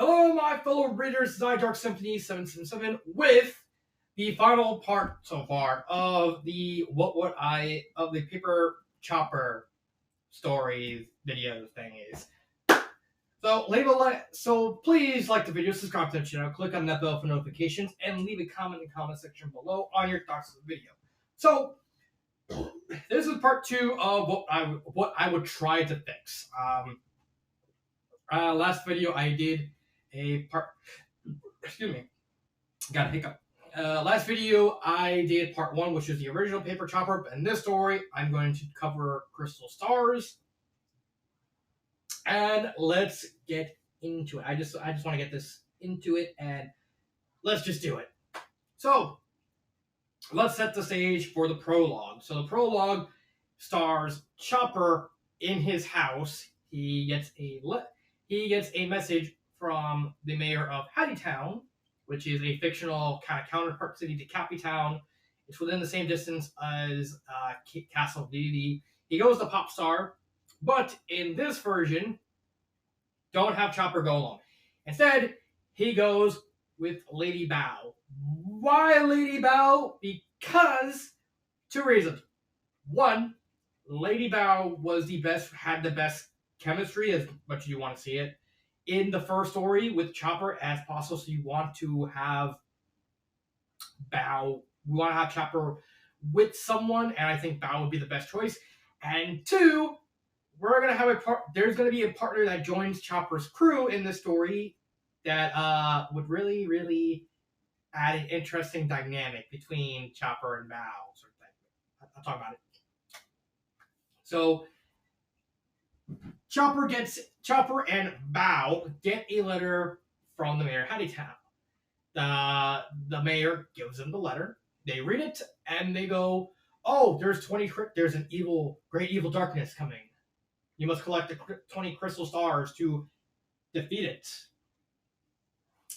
Hello, my fellow readers. This is Dark Symphony 777 with the final part so far of the paper chopper stories videos thingies. So please like the video, subscribe to the channel, click on that bell for notifications, and leave a comment in the comment section below on your thoughts of the video. So this is part 2 of what I would try to fix. Last video I did a part. Excuse me, got a hiccup. Last video I did part 1, which is the original paper chopper. But in this story, I'm going to cover crystal stars, and let's get into it. I just want to get this into it, and let's just do it. So let's set the stage for the prologue. So the prologue stars Chopper in his house. He gets a message from the mayor of Hattitown, which is a fictional kind of counterpart city to Cappytown. It's within the same distance as Castle Deity. He goes to Popstar, but in this version, don't have Chopper go along. Instead, he goes with Lady Bow. Why Lady Bow? Because 2 reasons. One, Lady Bow had the best chemistry, as much as you want to see it, in the first story with Chopper as possible. So you want to have Chopper with someone, and I think Bow would be the best choice. And 2, we're gonna have there's gonna be a partner that joins Chopper's crew in this story that would really, really add an interesting dynamic between Chopper and Bow, sort of thing. I'll talk about it. So Chopper and Bow get a letter from the mayor of Hattitown. The mayor gives them the letter. They read it and they go, "Oh, there's an great evil darkness coming. You must collect the 20 crystal stars to defeat it."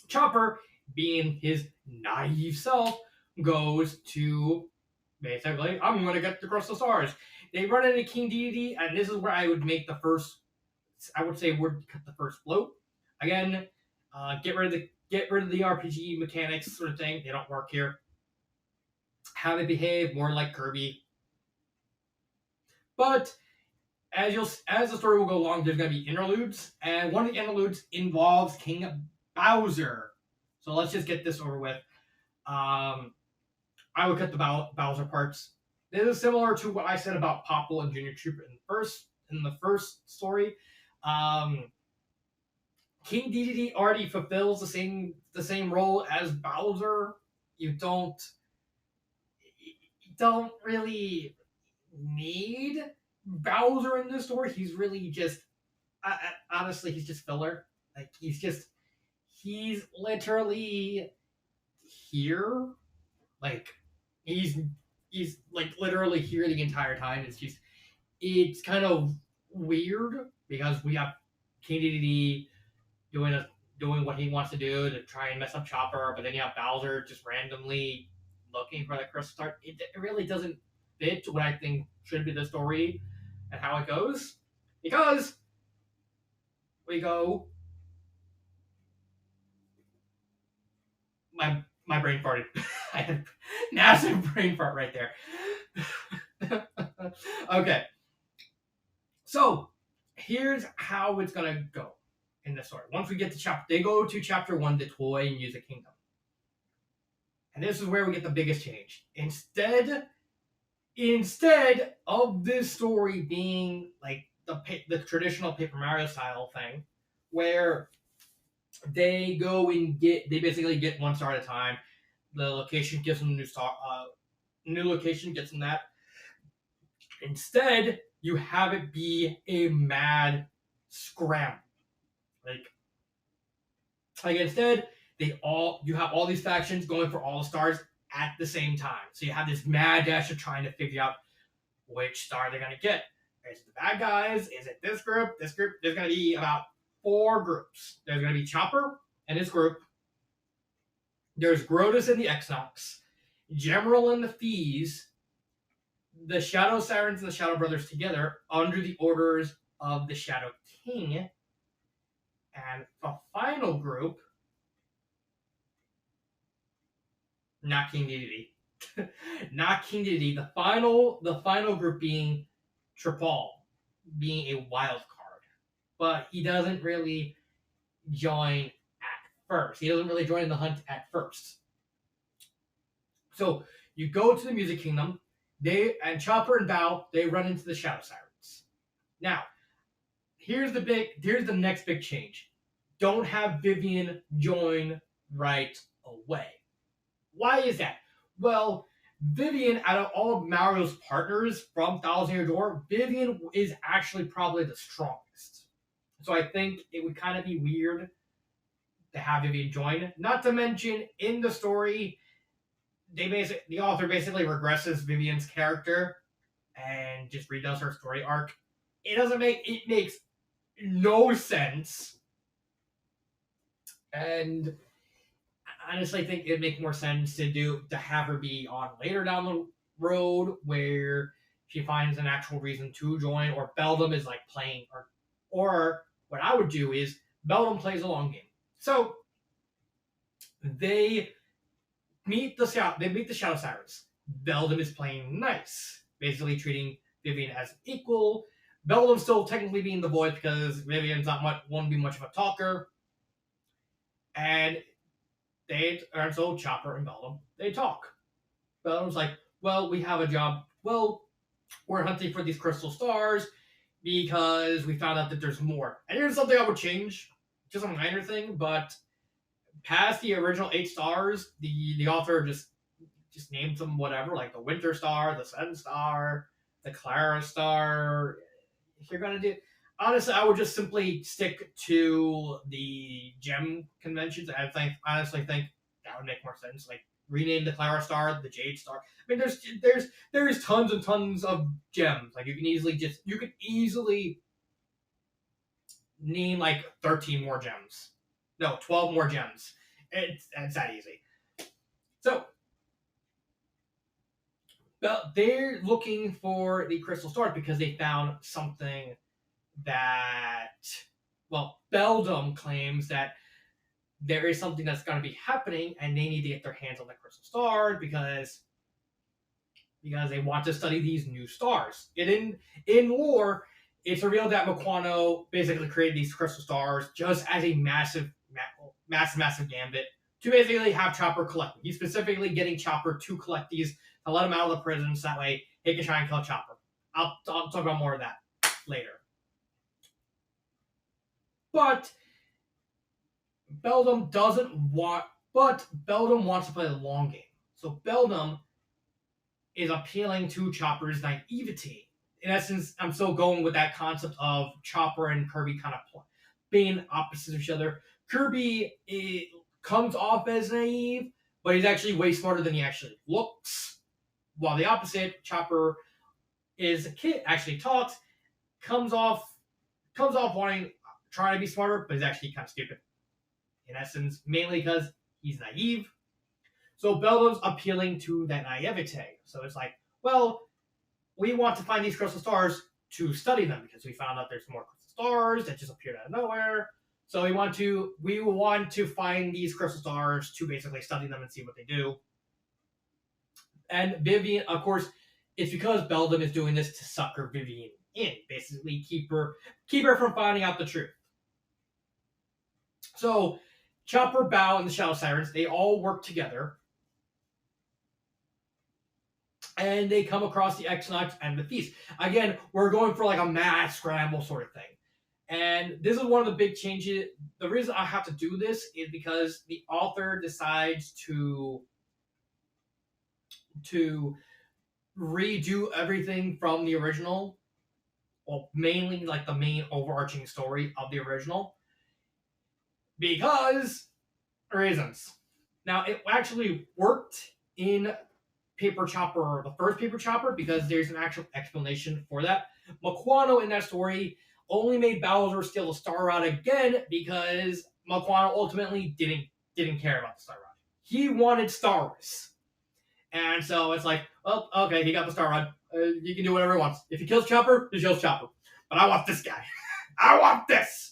Chopper, being his naive self, goes to basically, "I'm going to get the crystal stars." They run into King Deity, and this is where I would make cut the first float. Again, get rid of the RPG mechanics sort of thing. They don't work here. Have it behave more like Kirby. But as the story will go along, there's going to be interludes, and one of the interludes involves King Bowser. So let's just get this over with. I would cut the Bowser parts. This is similar to what I said about Popple and Junior Trooper in the first story. King Dedede already fulfills the same role as Bowser. You don't really need Bowser in this story. He's really just honestly, he's just filler. Like he's literally here. Like he's like literally here the entire time. It's kind of weird because we have King Dedede doing what he wants to do to try and mess up Chopper, but then you have Bowser just randomly looking for the crystal star. It really doesn't fit what I think should be the story and how it goes, because we go. My brain farted. I had massive brain fart right there. Okay, so here's how it's gonna go in this story. Once we get to they go to chapter 1, the Toy and Music Kingdom, and this is where we get the biggest change. Instead of this story being like the traditional Paper Mario style thing, where they basically get 1 star at a time. The location gives them a new location gets them that. Instead, you have it be a mad scramble. Like instead, you have all these factions going for all the stars at the same time. So you have this mad dash of trying to figure out which star they're gonna get. Is it the bad guys? Is it this group? This group? There's gonna be about 4 groups. There's gonna be Chopper and his group. There's Grotus and the Exnox, Gemerald and the Fees, the Shadow Sirens and the Shadow Brothers together under the orders of the Shadow King, And the final group, not King Dedede, not King Dedede, the final group being Tripal, being a wild card. But he doesn't really join at first. He doesn't really join in the hunt at first. So you go to the Music Kingdom. They and Chopper and Bao they run into the Shadow Sirens. Now, here's the next big change. Don't have Vivian join right away. Why is that? Well, Vivian, out of all of Mario's partners from Thousand Year Door, Vivian is actually probably the strongest. So I think it would kind of be weird to have Vivian join. Not to mention, in the story, the author basically regresses Vivian's character and just redoes her story arc. It makes no sense. And I honestly think it'd make more sense to have her be on later down the road where she finds an actual reason to join, or Beldam is like playing, or what I would do is Beldam plays a long game. So they meet the Shadow Sirens. Beldam is playing nice, basically treating Vivian as equal. Beldam's still technically being the voice because Vivian's won't be much of a talker. And so Chopper and Beldam, they talk. Beldam's like, well, we have a job. Well, we're hunting for these crystal stars because we found out that there's more. And here's something I would change, just a minor thing, but past the original 8 stars, the author just named them whatever, like the Winter Star, the Sun Star, the Clara Star. If you're gonna do, honestly, I would just simply stick to the gem conventions. I honestly think that would make more sense. Like rename the Clara Star the Jade Star. I mean, there's tons and tons of gems. Like you could easily name like 13 more gems. No, 12 more gems. It's that easy. So they're looking for the crystal stars because they found something that, well, Beldam claims that there is something that's going to be happening and they need to get their hands on the crystal stars because they want to study these new stars. In lore, it's revealed that Moquano basically created these crystal stars just as a massive gambit to basically have Chopper collect them. He's specifically getting Chopper to collect these to let him out of the prison so that way he can try and kill Chopper. I'll talk about more of that later. But Beldam wants to play the long game. So Beldam is appealing to Chopper's naivety. In essence, I'm still going with that concept of Chopper and Kirby kind of being opposites of each other. Kirby comes off as naive, but he's actually way smarter than he actually looks. While the opposite, Chopper is a kid, actually talks, comes off trying to be smarter, but he's actually kind of stupid. In essence, mainly because he's naive. So Beldam's appealing to that naivete. So it's like, well, we want to find these crystal stars to study them because we found out there's more crystal stars that just appeared out of nowhere. So we want to find these crystal stars to basically study them and see what they do. And Vivian, of course, it's because Beldam is doing this to sucker Vivian in, basically keep her from finding out the truth. So Chopper, Bao, and the Shadow Sirens, they all work together. And they come across the Equinox and the Feast. Again, we're going for like a mad scramble sort of thing. And this is one of the big changes. The reason I have to do this is because the author decides to redo everything from the original. Well, mainly like the main overarching story of the original. Because reasons. Now, it actually worked in Paper Chopper, the first Paper Chopper, because there's an actual explanation for that. Moquano in that story only made Bowser steal the Star Rod again because Moquano ultimately didn't care about the Star Rod. He wanted stars. And so it's like, well, okay, he got the Star Rod. He can do whatever he wants. If he kills Chopper, he kills Chopper. But I want this guy. I want this!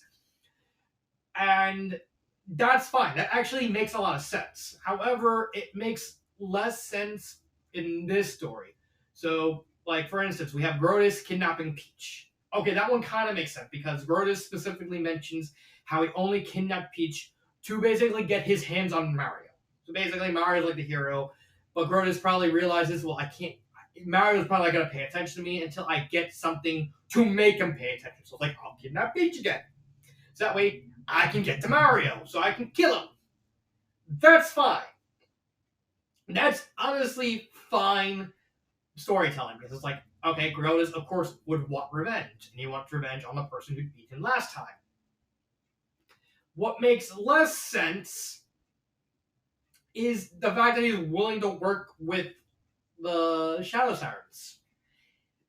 And that's fine. That actually makes a lot of sense. However, it makes less sense in this story. So, like for instance, we have Grodus kidnapping Peach. Okay, that one kind of makes sense because Grodus specifically mentions how he only kidnapped Peach to basically get his hands on Mario. So basically, Mario's like the hero, but Grodus probably realizes, well, I can't. Mario's probably not gonna pay attention to me until I get something to make him pay attention. So it's like, I'll kidnap Peach again. So that way I can get to Mario, so I can kill him. That's fine. That's honestly fine storytelling because it's like, okay, Grodus, of course, would want revenge, and he wants revenge on the person who beat him last time. What makes less sense is the fact that he's willing to work with the Shadow Sirens.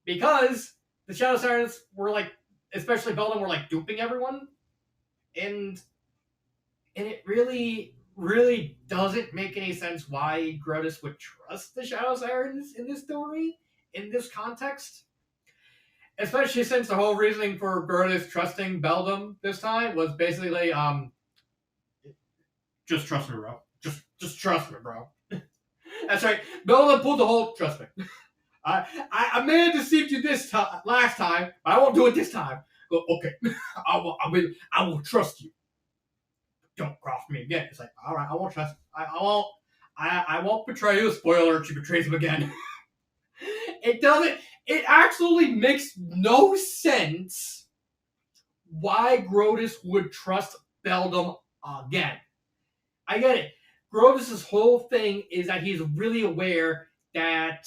Because the Shadow Sirens were like, especially Beldam, were like duping everyone. And it really doesn't make any sense why Grodus would trust the Shadow Sirens in this story, in this context. Especially since the whole reasoning for Grodus trusting Beldam this time was basically like, just trust me, bro. Just trust me, bro. That's right. Beldam pulled the whole trust me. I may have deceived you this time, last time, but I won't do it this time. Go, okay, I will trust you. Don't cross me again. It's like, all right, I won't trust. I won't betray you. Spoiler: she betrays him again. It doesn't. It actually makes no sense why Grodus would trust Beldam again. I get it. Grodus' whole thing is that he's really aware that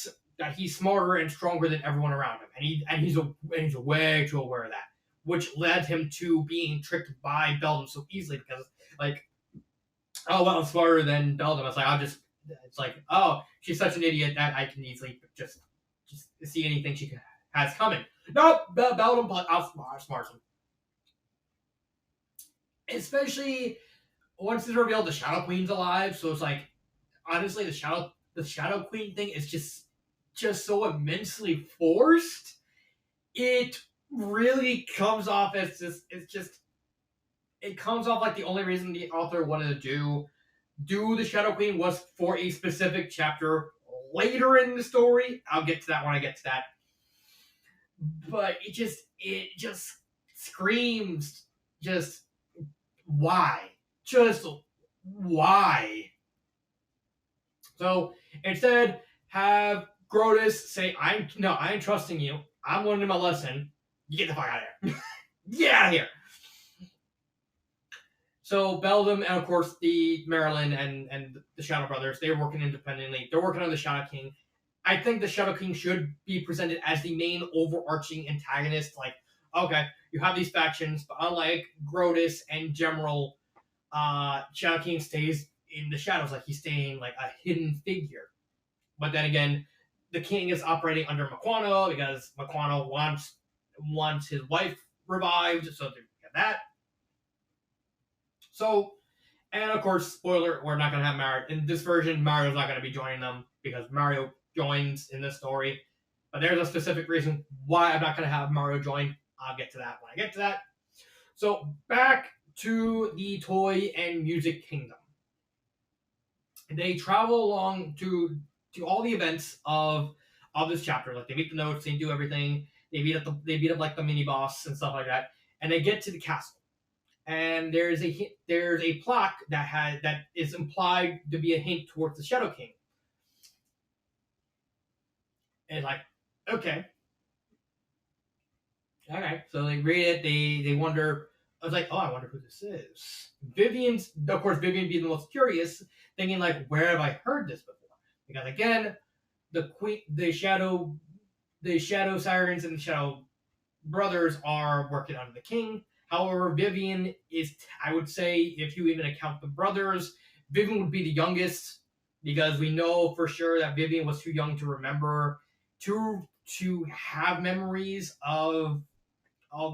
he's smarter and stronger than everyone around him, and he's way too aware of that, which led him to being tricked by Beldam so easily because like, oh well, I'm smarter than Beldam. It's like, oh, she's such an idiot that I can easily just see anything she has coming. Nope, Beldam outsmarts him. Especially once it's revealed the Shadow Queen's alive, so it's like, honestly, the Shadow Queen thing is just so immensely forced. It really comes off as it comes off like the only reason the author wanted to do the Shadow Queen was for a specific chapter later in the story. I'll get to that when I get to that. But it just screams just why? Just why? So instead, have Grodus say, I ain't trusting you. I'm learning my lesson. You get the fuck out of here. Get out of here. So Beldam and of course the Marilyn and the Shadow Brothers, they're working independently. They're working on the Shadow King. I think the Shadow King should be presented as the main overarching antagonist. Like, okay, you have these factions, but unlike Grodus and General, Shadow King stays in the shadows, like he's staying like a hidden figure. But then again, the king is operating under Maquano because Maquano wants his wife revived, so they get that. So, and of course, spoiler, we're not gonna have Mario in this version. Mario's not gonna be joining them because Mario joins in this story. But there's a specific reason why I'm not gonna have Mario join. I'll get to that when I get to that. So back to the toy and music kingdom. They travel along to all the events of this chapter. Like they meet the notes, they do everything. They beat up like the mini boss and stuff like that, and they get to the castle. And there's a plaque that is implied to be a hint towards the Shadow King. And like, okay, all right. So they read it. They wonder. I was like, oh, I wonder who this is. Of course, Vivian being the most curious, thinking like, where have I heard this before? Because again, the Shadow Sirens and the Shadow Brothers are working under the king. However, Vivian is, I would say, if you even account the brothers, Vivian would be the youngest because we know for sure that Vivian was too young to remember, to have memories of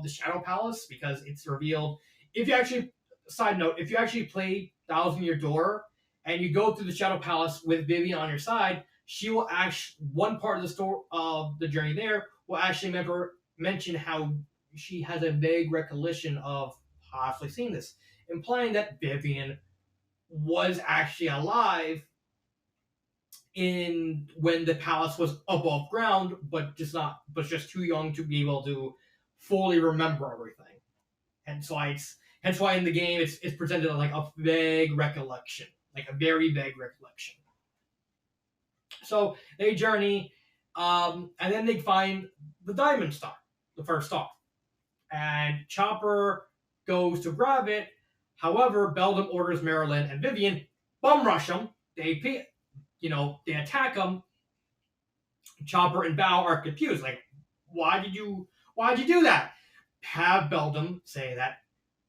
the Shadow Palace because it's revealed. If you actually, side note, if you actually play Thousand Year Door and you go through the Shadow Palace with Vivian on your side, she will actually, one part of the story of the journey there will actually mention how she has a vague recollection of possibly seeing this. implying that Vivian was actually alive when the palace was above ground, but just too young to be able to fully remember everything. Hence why in the game it's presented like a vague recollection, like a very vague recollection. So they journey, and then they find the Diamond Star, the first star, and Chopper goes to grab it. However, Beldam orders Marilyn and Vivian bum rush them. They attack them. Chopper and Bao are confused. Like, why'd you do that? Have Beldam say that,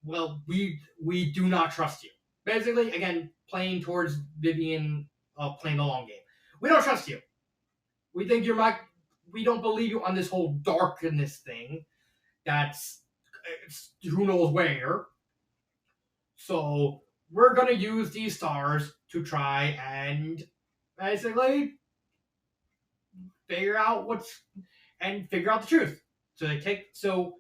well, we do not trust you. Basically, again, playing towards Vivian, playing the long game. We don't trust you. We think we don't believe you on this whole darkness thing. That's who knows where. So we're gonna use these stars to try and basically figure out the truth. So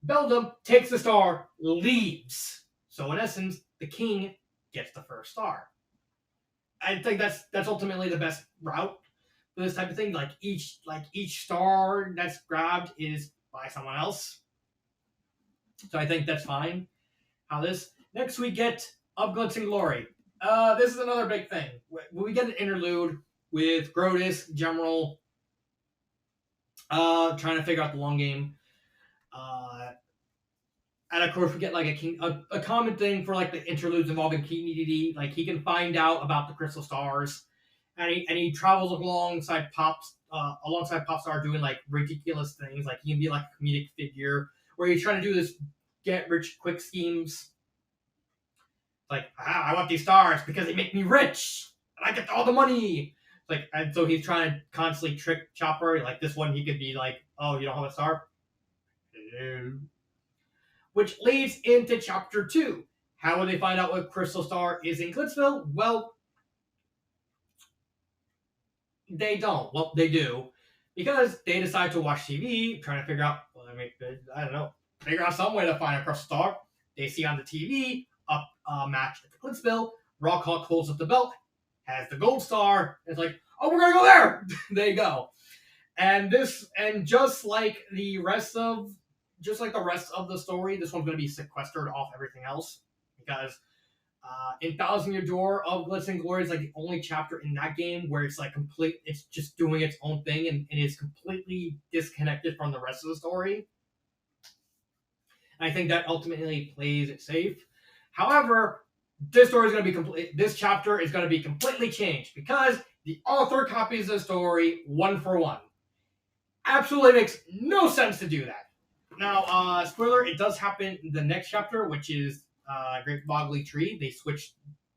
Beldam takes the star, leaves. So in essence, the king gets the first star. I think that's ultimately the best route for this type of thing. Like each star that's grabbed is by someone else. So I think that's fine. Next we get Of Glitz and Glory. This is another big thing. We get an interlude with Grotus, General, trying to figure out the long game. And of course we get like a common thing for like the interludes involving King Dedede. Like he can find out about the crystal stars, and he travels alongside Popstar doing like ridiculous things. Like he can be like a comedic figure where he's trying to do this get rich quick schemes. Like, I want these stars because they make me rich and I get all the money. And so he's trying to constantly trick Chopper. Like this one, he could be like, "Oh, you don't have a star?" Which leads into chapter 2. How will they find out what crystal star is in Glitzville? Well, they don't. Well, they do. Because they decide to watch TV, trying to figure out, figure out some way to find a crystal star. They see on the TV a match at the Glitzville. Rockhawk holds up the belt, has the gold star. It's like, oh, we're going to go there. They go. And just like the rest of the story, this one's going to be sequestered off everything else, because in Thousand Year Door of Glitz and Glory is like the only chapter in that game where it's like it's just doing its own thing and is completely disconnected from the rest of the story. And I think that ultimately plays it safe. However, this chapter is going to be completely changed because the author copies the story one for one. Absolutely makes no sense to do that. Now, spoiler, it does happen in the next chapter, which is Great Boggly Tree.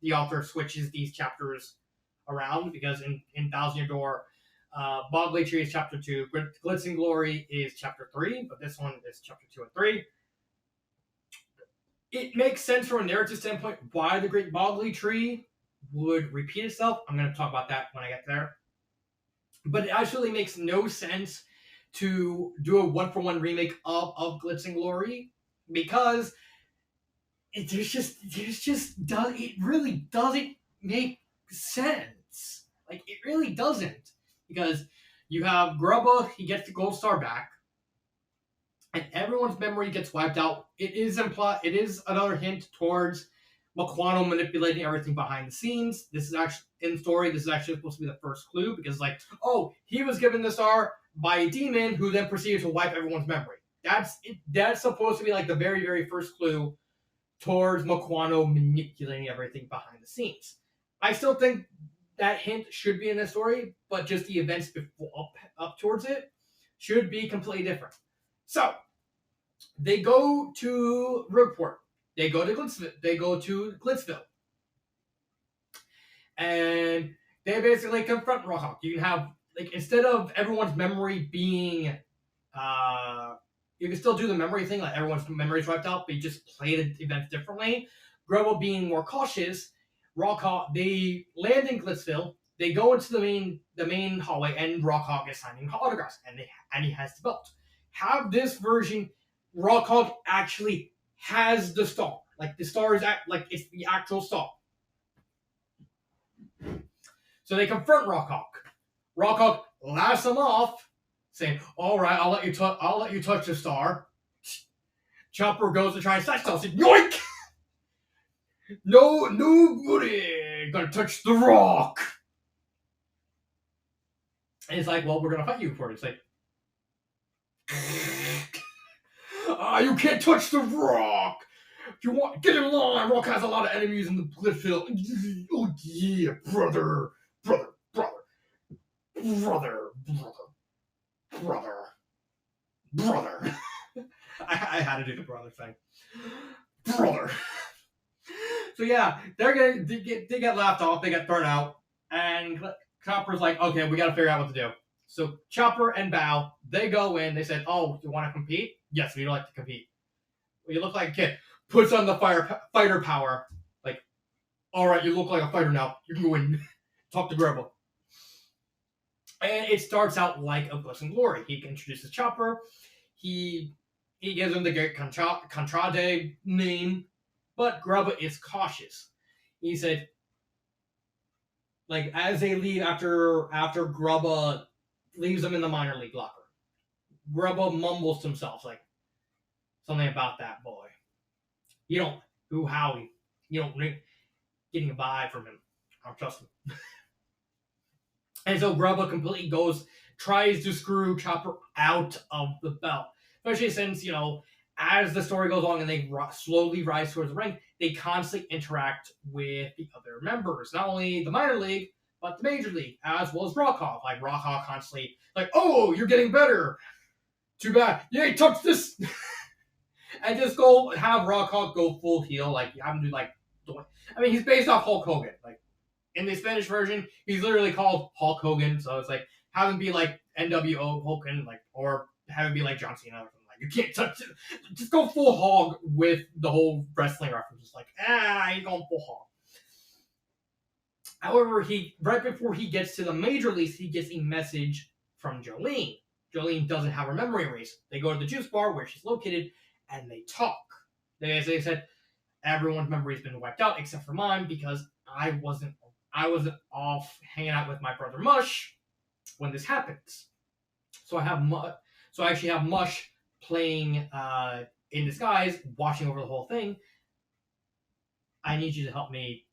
The author switches these chapters around because in Thousand Year Door, Boggly Tree is chapter 2, Glitz and Glory is chapter 3, but this one is chapter 2 and 3. It makes sense from a narrative standpoint why the Great Boggly Tree would repeat itself. I'm going to talk about that when I get there. But it actually makes no sense to do a one-for-one remake of Glitz and Glory because it really doesn't make sense. Like, it really doesn't. Because you have Grubba, he gets the gold star back, and everyone's memory gets wiped out. It is another hint towards Maquano manipulating everything behind the scenes. This is actually supposed to be the first clue because, like, oh, he was given the star by a demon who then proceeded to wipe everyone's memory. That's supposed to be like the very, very first clue towards Maquano manipulating everything behind the scenes. I still think that hint should be in the story, but just the events before up towards it should be completely different. So they go to Rogueport. They go to Glitzville. And they basically confront Rockhawk. You can have, like, instead of everyone's memory being you can still do the memory thing, like everyone's memory is wiped out, but you just play the events differently. Grubba being more cautious, Rockhawk, they land in Glitzville, they go into the main hallway, and Rockhawk is signing autographs, and he has the belt. Have this version, Rockhawk actually has the star. Like the star is like it's the actual star. So they confront Rockhawk. Rockhawk laughs them off, saying, "All right, I'll let you touch the star." Chopper goes to try and touch the star. Yoink! No, nobody gonna touch the rock. And it's like, well, we're gonna fight you for it. It's like, you can't touch the rock. If you want, get in line. Rock has a lot of enemies in the cliff hill. Oh yeah, brother, brother, brother, brother, brother, brother, brother. I had to do the brother thing, brother. So yeah, they get laughed off. They get thrown out, and Chopper's like, okay, we got to figure out what to do. So Chopper and Bao, they go in. They said, "Oh, you want to compete? Yes, we'd like to compete." Well, you look like a kid. Puts on the fighter power. Like, all right, you look like a fighter now. You can go in, talk to Grubba. And it starts out like a Bliss and Glory. He introduces Chopper. He gives him the Great Contrade name, but Grubba is cautious. He said, like, as they leave after Grubba leaves them in the minor league locker, Grubba mumbles to himself, like, something about that boy. You don't, Howie, you don't getting a vibe from him. I don't trust him. And so Grubba completely tries to screw Chopper out of the belt. Especially since, as the story goes along and they slowly rise towards the rank, they constantly interact with the other members. Not only the minor league, but the major league, as well as Rockhawk. Like, Rockhawk constantly, like, oh, you're getting better. Too bad. You ain't touched this. And just have Rockhawk go full heel. Like, you have him do, like, I mean, he's based off Hulk Hogan. Like, in the Spanish version, he's literally called Hulk Hogan. So it's like, have him be like NWO Hogan, like, or have him be like John Cena or something. Like, you can't touch it. Just go full hog with the whole wrestling reference. Just like, he's going full hog. However, right before he gets to the major leagues, he gets a message from Jolene. Jolene doesn't have her memory erased. They go to the juice bar where she's located, and they talk. They said, everyone's memory's been wiped out except for mine because I wasn't off hanging out with my brother Mush when this happens. So I actually have Mush playing in disguise, watching over the whole thing. I need you to help me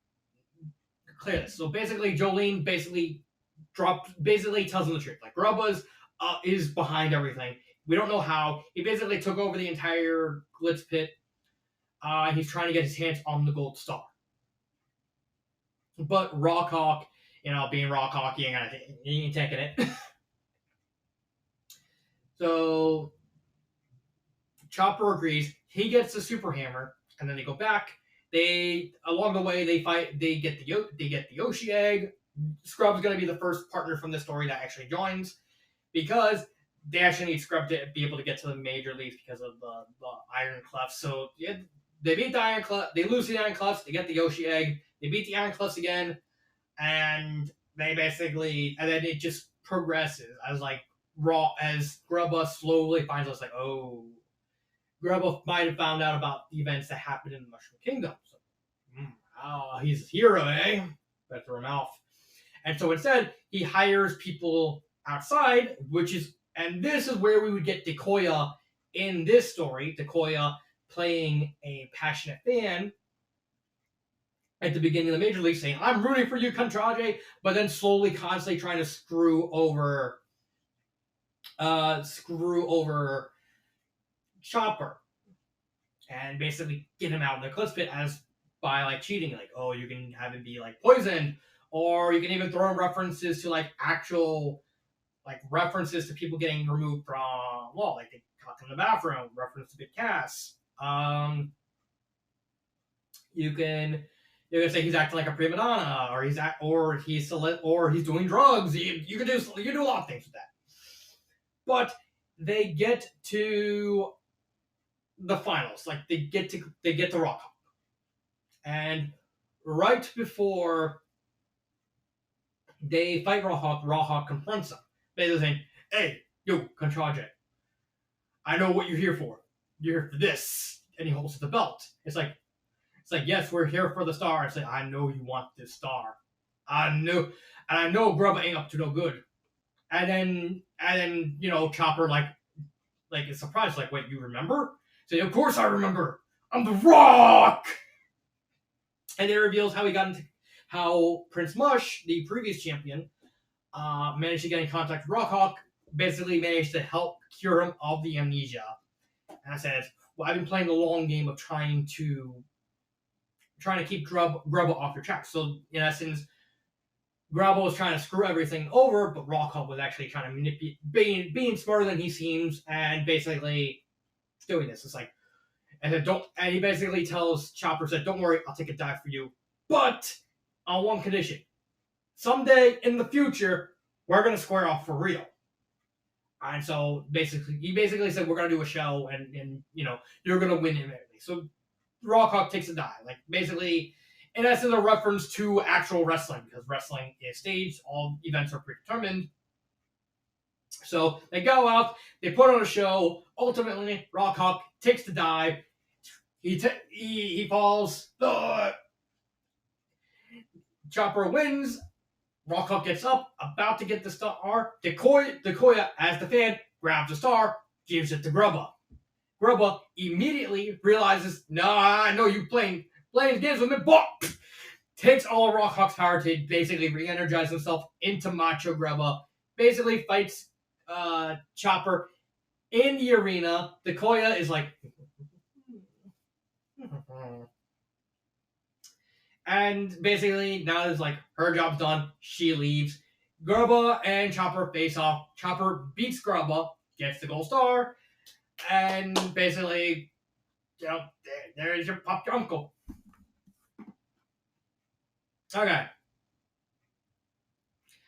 clear this. So basically, Jolene basically tells him the truth. Like, Grubba's is behind everything. We don't know how. He basically took over the entire Glitz Pit. He's trying to get his hands on the gold star. But Rockhawk, being Rockhawk, he ain't taking it. So Chopper agrees. He gets the super hammer, and then they go back. Along the way they fight. They get the Yoshi egg. Scrub's gonna be the first partner from the story that actually joins, because they actually need Scrub to be able to get to the major leagues because of the Iron Clefs. So they beat the Iron Clef. They lose the Iron Clefs. They get the Yoshi egg. They beat the Iron Clefs again, and then it just progresses as Grubba slowly finds us, like, oh, Grubba might have found out about the events that happened in the Mushroom Kingdom. So, he's a hero, eh? Better throw him off. And so instead, he hires people outside, and this is where we would get Decoya in this story. Decoya playing a passionate fan at the beginning of the major league, saying, "I'm rooting for you, Contrade," but then slowly, constantly trying to screw over Chopper, and basically get him out of the Cliff Pit by like cheating, like, oh, you can have him be like poisoned, or you can even throw in references to like actual like references to people getting removed from law, like they caught in the bathroom, reference to Big Cass. You can say he's acting like a prima donna, or he's doing drugs. You can do a lot of things with that. But they get to the finals, like they get to Rockhawk, and right before they fight Rockhawk confronts them, basically saying, "Hey, yo, Contrade, I know what you're here for. You're here for this," and he holds the belt. It's like, It's like, yes, we're here for the star. It's like, I know you want this star. I know Grubba ain't up to no good. And then Chopper like is surprised, like, wait, you remember? Say, of course I remember. I'm the Rock. And it reveals how Prince Mush, the previous champion, managed to get in contact with Rockhawk, basically managed to help cure him of the amnesia. And I said, well, I've been playing the long game of trying to keep Grubba off your track. So in essence, Grubba was trying to screw everything over, but Rockhawk was actually trying to manipulate, being smarter than he seems, and basically doing this. It's like, and he basically tells Chopper, said, "Don't worry, I'll take a dive for you, but on one condition. Someday in the future, we're gonna square off for real." And so he basically said, "We're gonna do a show, and you're gonna win immediately." So Rockhawk takes a dive, like basically, and that's a reference to actual wrestling, because wrestling is staged, all events are predetermined. So they go out, they put on a show. Ultimately, Rockhawk takes the dive. He falls. Chopper wins. Rockhawk gets up, about to get the star. Decoya, as the fan, grabs the star, gives it to Grubba. Grubba immediately realizes, "Nah, I know you playing games with me, but takes all of Rockhawk's power to basically re-energize himself into Macho Grubba. Basically fights Chopper in the arena. Decoya is like, and basically now it's like her job's done. She leaves. Grubba and Chopper face off. Chopper beats Grubba, gets the gold star, and basically, there's your pop your uncle. Okay.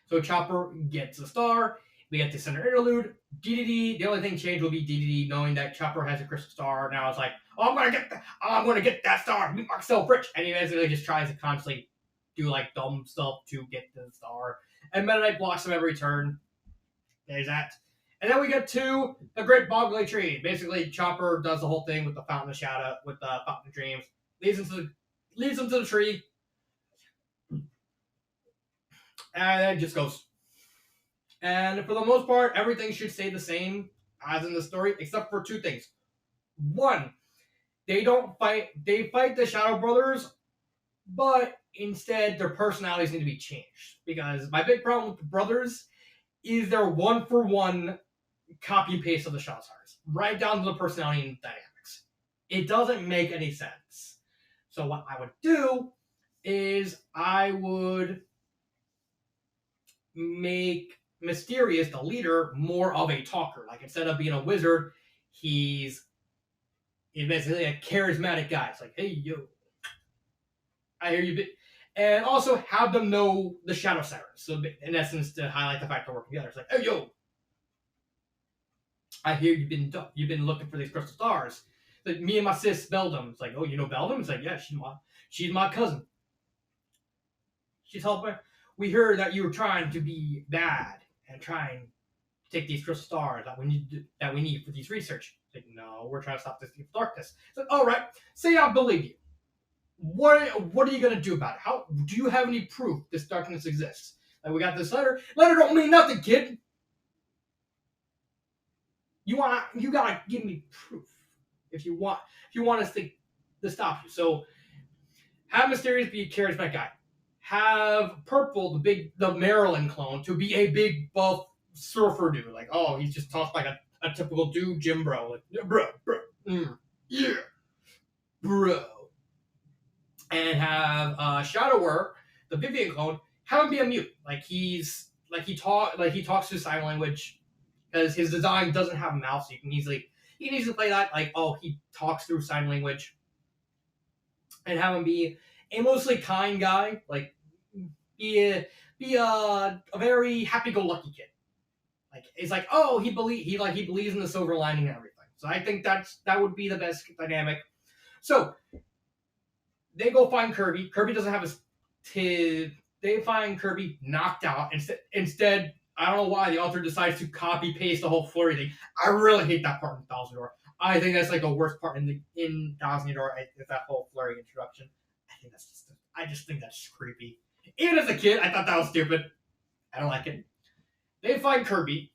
So Chopper gets a star. We get the center interlude. DDD. The only thing changed will be DDD knowing that Chopper has a crystal star. Now it's like, oh, I'm gonna get that star. Meet myself rich. And he basically just tries to constantly do like dumb stuff to get the star. And Meta Knight blocks him every turn. There's that. And then we get to the Great Boggly Tree. Basically, Chopper does the whole thing with the Fountain of Shadow, with the Fountain of Dreams. Leads him to the tree. And then just goes. And for the most part, everything should stay the same as in the story, except for two things. One, they don't fight. They fight the Shadow Brothers, but instead their personalities need to be changed. Because my big problem with the brothers is their one-for-one copy and paste of the Shadow Stars, right down to the personality and dynamics. It doesn't make any sense. So what I would do is I would make Mysterious, the leader, more of a talker. Like, instead of being a wizard, he's basically a charismatic guy. It's like, hey, yo, I hear you. And also have them know the Shadow Sirens. So, in essence, to highlight the fact they're working together. It's like, hey, yo, I hear you've been looking for these crystal stars. Like, me and my sis Beldum. It's like, oh, you know Beldum? It's like, yeah, she's my cousin. She's helping. We heard that you were trying to be bad and trying to take these crystal stars that we need for these research. It's like, no, we're trying to stop this darkness. It's like, all right, say I believe you. What are you gonna do about it? How do you have any proof this darkness exists? Like, we got this letter. Letter don't mean nothing, kid. You gotta give me proof if you want us to stop you. So have Mysterious be a charismatic guy. Have Purple, the Maryland clone, to be a big buff surfer dude. Like, oh, he just talks like a typical dude, Jim Bro. Like, yeah, bro, yeah, bro. And have Shadower, the Vivian clone, have him be a mute. He talks through sign language, because his design doesn't have a mouth, so you can easily play that. Like, oh, he talks through sign language, and have him be a mostly kind guy. Like, be a very happy-go-lucky kid. Like, it's like, oh, he believes in the silver lining and everything. So I think that would be the best dynamic. So they go find Kirby. Kirby doesn't have they find Kirby knocked out. Instead, I don't know why the author decides to copy paste the whole flurry thing. I really hate that part in Thousand Door. I think that's like the worst part in Thousand Year Door is that whole flurry introduction. I just think that's creepy. Even as a kid, I thought that was stupid. I don't like it. They find Kirby.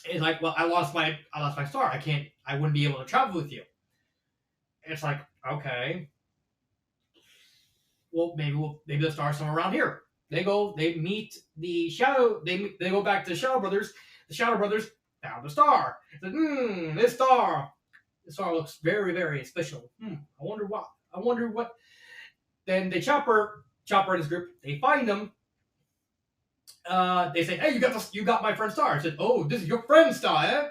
It's like, well, I lost my star. I wouldn't be able to travel with you. And it's like, okay, well, maybe the star's somewhere around here. They meet the Shadow. They go back to the Shadow Brothers. The Shadow Brothers found the star. It's like, this star looks very, very special. I wonder what. I wonder what. Then they Chopper and his group. They find them. They say, "Hey, you got my friend's star." I said, "Oh, this is your friend's star, eh?"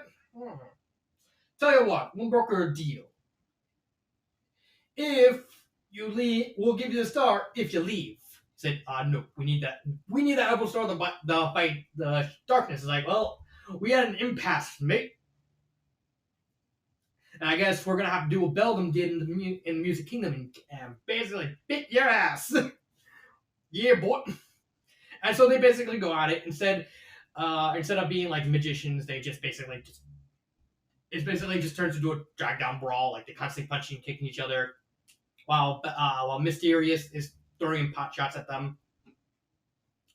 Tell you what, we'll broker a deal. If you leave, we'll give you the star if you leave. I said, no, we need that. We need that Apple Star to fight the darkness. It's like, well, we had an impasse, mate. And I guess we're gonna have to do what Beldam did in the Music Kingdom and basically beat your ass. Yeah, boy. And so they basically go at it instead of being like magicians, they just basically just turns into a drag down brawl, like they constantly punching and kicking each other, while Mysterious is throwing pot shots at them.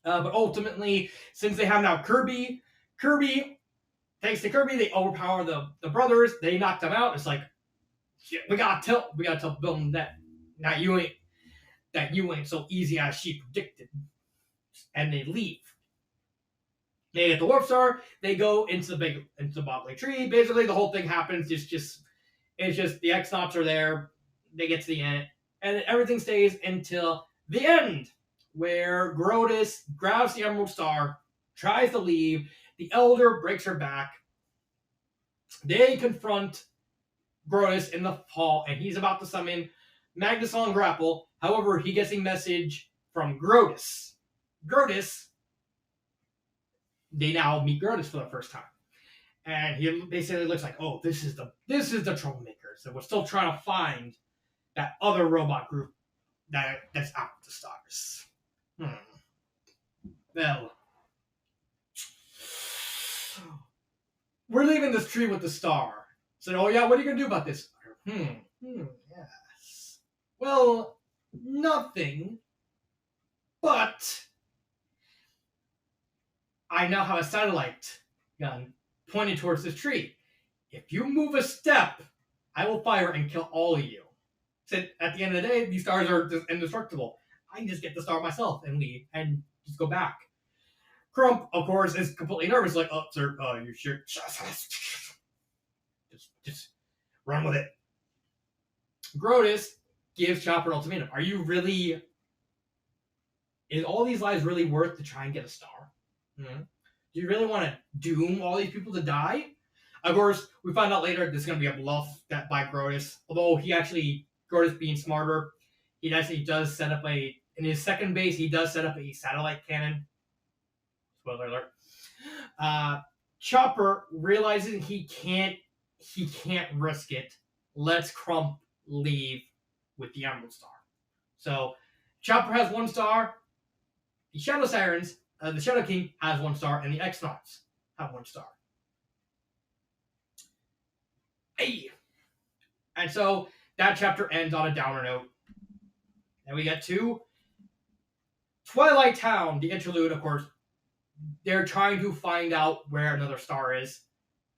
But ultimately, since they have now Kirby, thanks to Kirby, they overpower the brothers. They knock them out. It's like, shit, we gotta tell Bill that you ain't so easy as she predicted. And they leave. They get the Warp Star. They go into the Bottling Tree. Basically, the whole thing happens. It's just the X-Nauts are there. They get to the end, and everything stays until the end, where Grotus grabs the Emerald Star, tries to leave. The Elder breaks her back. They confront Grotus in the hall, and he's about to summon Magnuson Grapple. However, he gets a message from Grotus. They now meet Grotus for the first time. And he basically looks like, oh, this is the troublemaker. So we're still trying to find that other robot group that's out with the stars. Well, we're leaving this tree with the star. So, oh yeah, what are you gonna do about this? Yes. Well, nothing. But I now have a satellite gun pointed towards this tree. If you move a step, I will fire and kill all of you. Said at the end of the day, these stars are indestructible. I can just get the star myself and leave and just go back. Crump, of course, is completely nervous. Like, oh, sir, you sure? Just run with it. Grotus gives Chopper an ultimatum. Is all these lives really worth to try and get a star? Do you really want to doom all these people to die? Of course, we find out later this is going to be a bluff by Grotus. Although Grotus being smarter, he actually does set up in his second base, he does set up a satellite cannon. Spoiler alert. Chopper, realizing he can't risk it, lets Crump leave with the Emerald Star. So, Chopper has one star, the Shadow Sirens, the Shadow King has one star, and the X-Nauts have one star. Hey! And so, that chapter ends on a downer note. And we get to Twilight Town, the interlude, of course. They're trying to find out where another star is.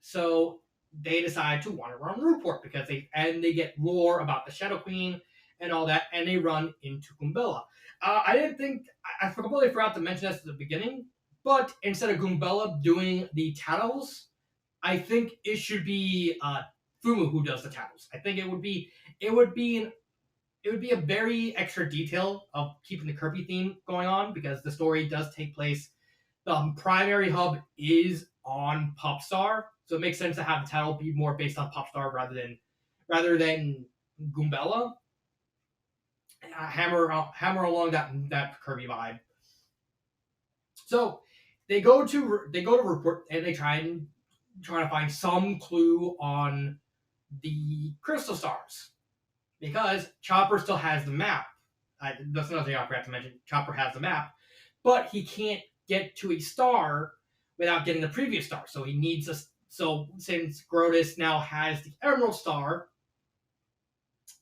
So, they decide to wander around Newport because they get lore about the Shadow Queen and all that, and they run into Goombella. I completely forgot to mention this at the beginning, but instead of Goombella doing the tattles, I think it should be Fumu who does the tattles. I think it would be a very extra detail of keeping the Kirby theme going on because the story does take place. The primary hub is on Popstar, so it makes sense to have the title be more based on Popstar rather than Goombella. Hammer along that Kirby vibe. So they go to Rupert and they try to find some clue on the crystal stars because Chopper still has the map. That's another thing I forgot to mention. Chopper has the map, but he can't get to a star without getting the previous star. So he needs So since Grotus now has the Emerald Star,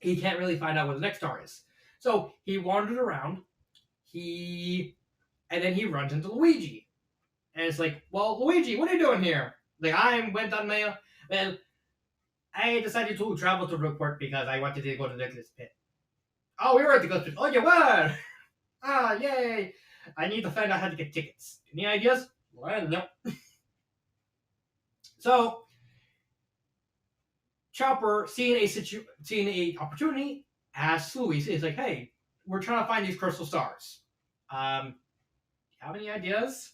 he can't really find out where the next star is. So he wandered around. And then he runs into Luigi, and it's like, well, Luigi, what are you doing here? Like, I went on my well, I decided to travel to Rookport because I wanted to go to the Nicholas Pit. Oh, we were at the Nicholas Pit. Oh, you were. Ah, yay! I need to find out how to get tickets. Any ideas? Well, no. So Chopper, seeing a opportunity, asks Luigi, "Is like, hey, we're trying to find these crystal stars. Um, have any ideas?"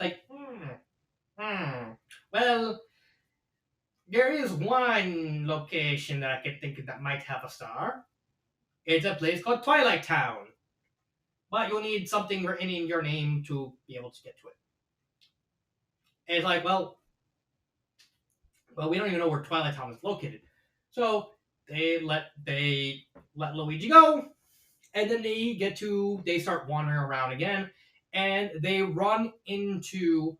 Like, well, there is one location that I can think of that might have a star. It's a place called Twilight Town. But you'll need something written in your name to be able to get to it. And it's like, well, we don't even know where Twilight Town is located. So they let Luigi go, and then they start wandering around again, and they run into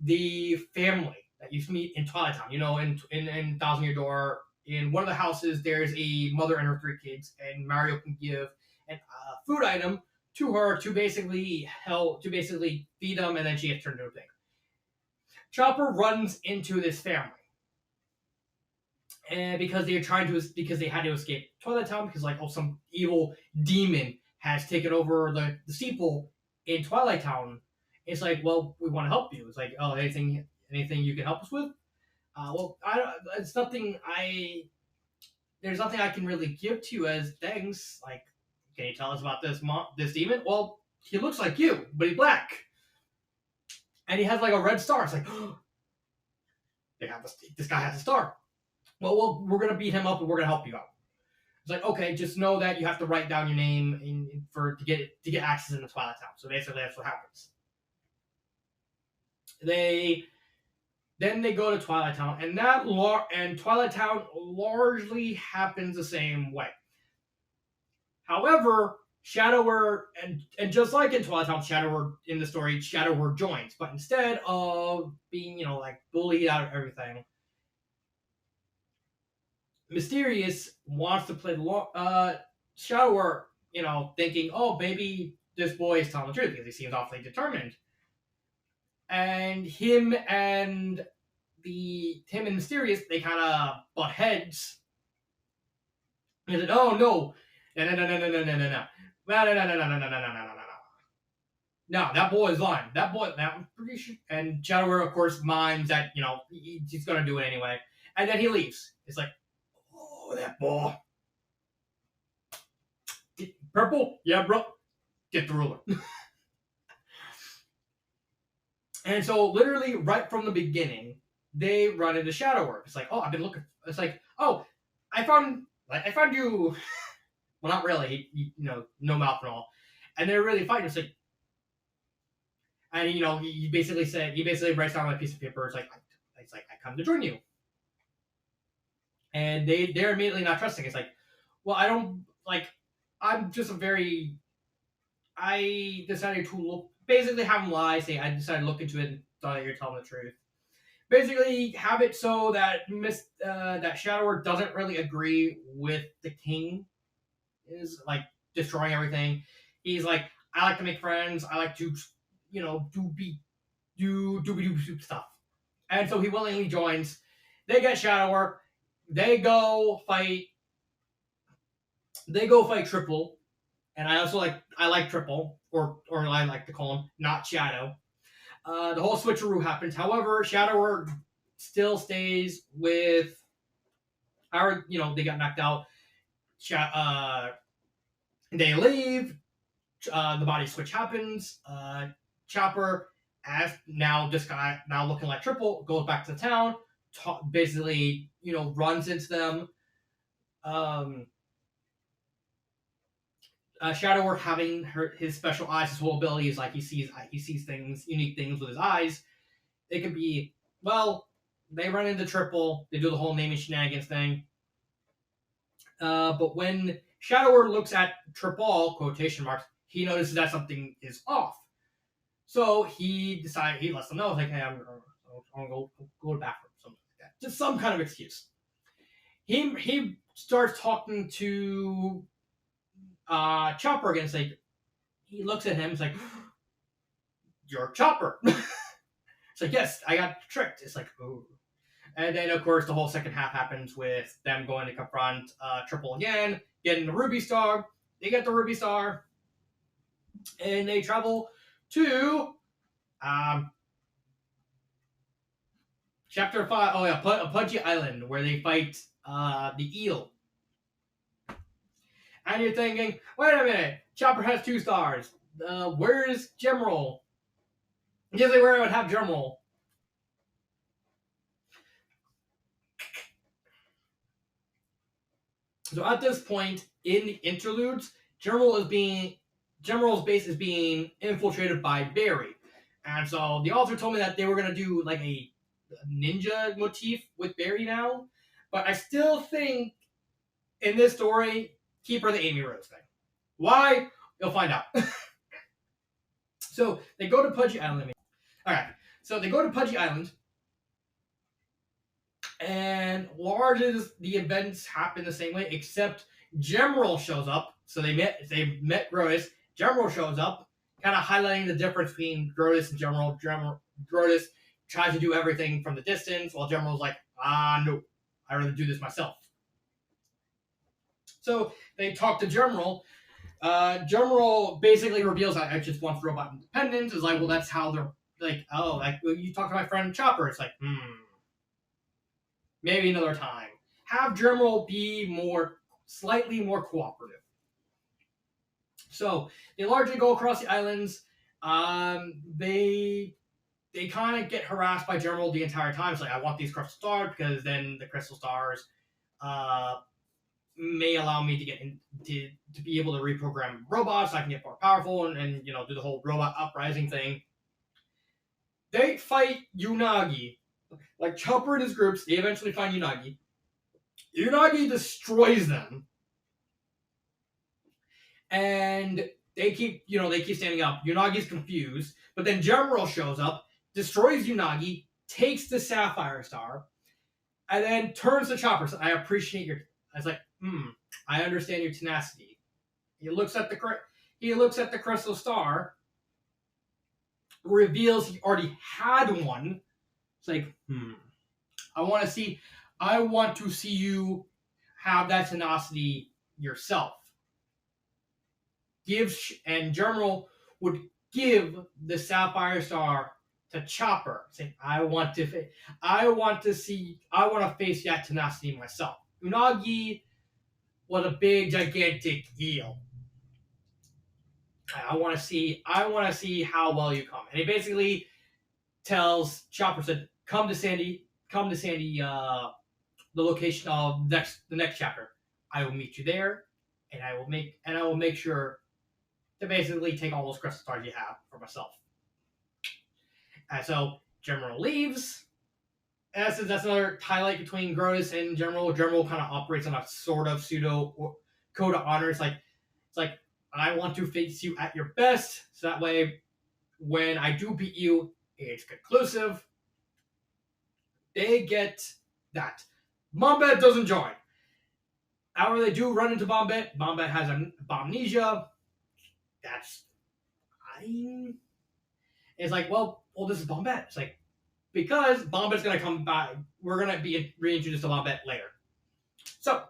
the family that you meet in Twilight Town. You know, in Thousand Year Door, in one of the houses, there's a mother and her 3 kids, and Mario can give a food item to her to basically feed them, and then she gets turned into a thing. Chopper runs into this family, and because they had to escape Twilight Town because some evil demon has taken over the steeple in Twilight Town. It's like, well, we want to help you. It's like, oh, anything you can help us with? Well, it's nothing. There's nothing I can really give to you as thanks. Like, can you tell us about this demon? Well, he looks like you, but he's black, and he has like a red star. It's like, this guy has a star. Well, we're gonna beat him up, and we're gonna help you out. It's like, okay, just know that you have to write down your name to get access into Twilight Town. So basically, that's what happens. Then they go to Twilight Town, and Twilight Town largely happens the same way. However, Shadower and just like in Twilight Town, Shadower in the story, Shadower joins, but instead of being bullied out of everything, Mysterious wants to play the Shadower, thinking, oh, maybe this boy is telling the truth because he seems awfully determined. And him and Mysterious, they kind of butt heads. And said, oh no, no. No, that boy is lying. That boy, I'm pretty sure. And Shadower, of course, mimes that he's gonna do it anyway. And then he leaves. It's like, oh, that boy. Purple? Yeah, bro. Get the ruler. And so, literally, right from the beginning, they run into Shadower. It's like, oh, I've been looking. It's like, oh, I found you. Well, not really. No mouth and all. And they're really fighting. It's like, and he basically writes down on a piece of paper. It's like, I come to join you. And they're immediately not trusting. It's like, well, I don't I'm just I decided to basically have him lie, say I decided to look into it and thought that you're telling the truth. Basically, have it so that that Shadower doesn't really agree with the king is destroying everything. He's like, I like to make friends. I like to, do stuff. And so he willingly joins. They get Shadower. They go fight Triple. And I like Triple, or I like to call him not Shadow. The whole switcheroo happens. However, Shadower still stays with they got knocked out. They leave. The body switch happens. Chopper, as now this guy now looking like Triple, goes back to the town. Basically, runs into them. Shadower having his special eyes, his whole ability is he sees things, unique things with his eyes. It could be, well, they run into Triple. They do the whole naming shenanigans thing. But when Shadower looks at Triple, quotation marks, he notices that something is off. So he lets them know, hey, I'm going to go to the bathroom. just some kind of excuse. He starts talking to Chopper again. It's like he looks at him. It's like, you're Chopper. It's like, yes, I got tricked. It's like, oh. And then, of course, the whole second half happens with them going to confront Triple again, getting the Ruby Star. They get the Ruby Star, and they travel to Chapter 5. Oh, yeah, Pudgy Island, where they fight the eel. And you're thinking, wait a minute, Chopper has 2 stars. Where's Gemerald? Usually where I would have Gemerald. So at this point in the interludes, Gemerald's base is being infiltrated by Barry. And so the author told me that they were going to do like a ninja motif with Barry now. But I still think in this story, keep her the Amy Rose thing. Why? You'll find out. So they go to Pudgy Island. Alright, so they go to Pudgy Island. And largely the events happen the same way, except Gemerald shows up. So they met Grodus. Gemerald shows up, kind of highlighting the difference between Grodus and Gemerald. Grodus tries to do everything from the distance, while Gemerald's like, no, I'd rather do this myself. So they talk to Gemerald. Gemerald basically reveals that I just wants robot independence. It's like, well, that's how they're like, oh, like you talk to my friend Chopper. It's like, maybe another time. Have Gemerald be slightly more cooperative. So they largely go across the islands. They kind of get harassed by Gemerald the entire time. It's like, I want these crystal stars because then the crystal stars may allow me to get to be able to reprogram robots so I can get more powerful and do the whole robot uprising thing. They fight Unagi. Like Chopper and his groups, they eventually find Unagi. Unagi destroys them. And they keep standing up. Unagi's confused. But then Gemerald shows up, destroys Unagi, takes the Sapphire Star, and then turns to Chopper. So I appreciate your... I was like, I understand your tenacity. He looks at the Crystal Star, reveals he already had one. It's like, I want to see you have that tenacity yourself. And Gemerald would give the Sapphire Star to Chopper, saying, I want to face that tenacity myself. Unagi was a big, gigantic eel. I want to see how well you come. And he basically tells Chopper, said, come to Sandy, the location of the next chapter. I will meet you there, and I will make sure to basically take all those crystal stars you have for myself. And so Gemerald leaves. And that's another highlight between Grodus and Gemerald. Gemerald kind of operates on a sort of pseudo code of honor. It's like I want to face you at your best, so that way when I do beat you, it's conclusive. They get that. Bombette doesn't join. However, they do run into Bombette. Bombette has amnesia. That's fine. It's like, well, this is Bombette. It's like, because Bombette's going to come by. We're going to be reintroduced to Bombette later. So,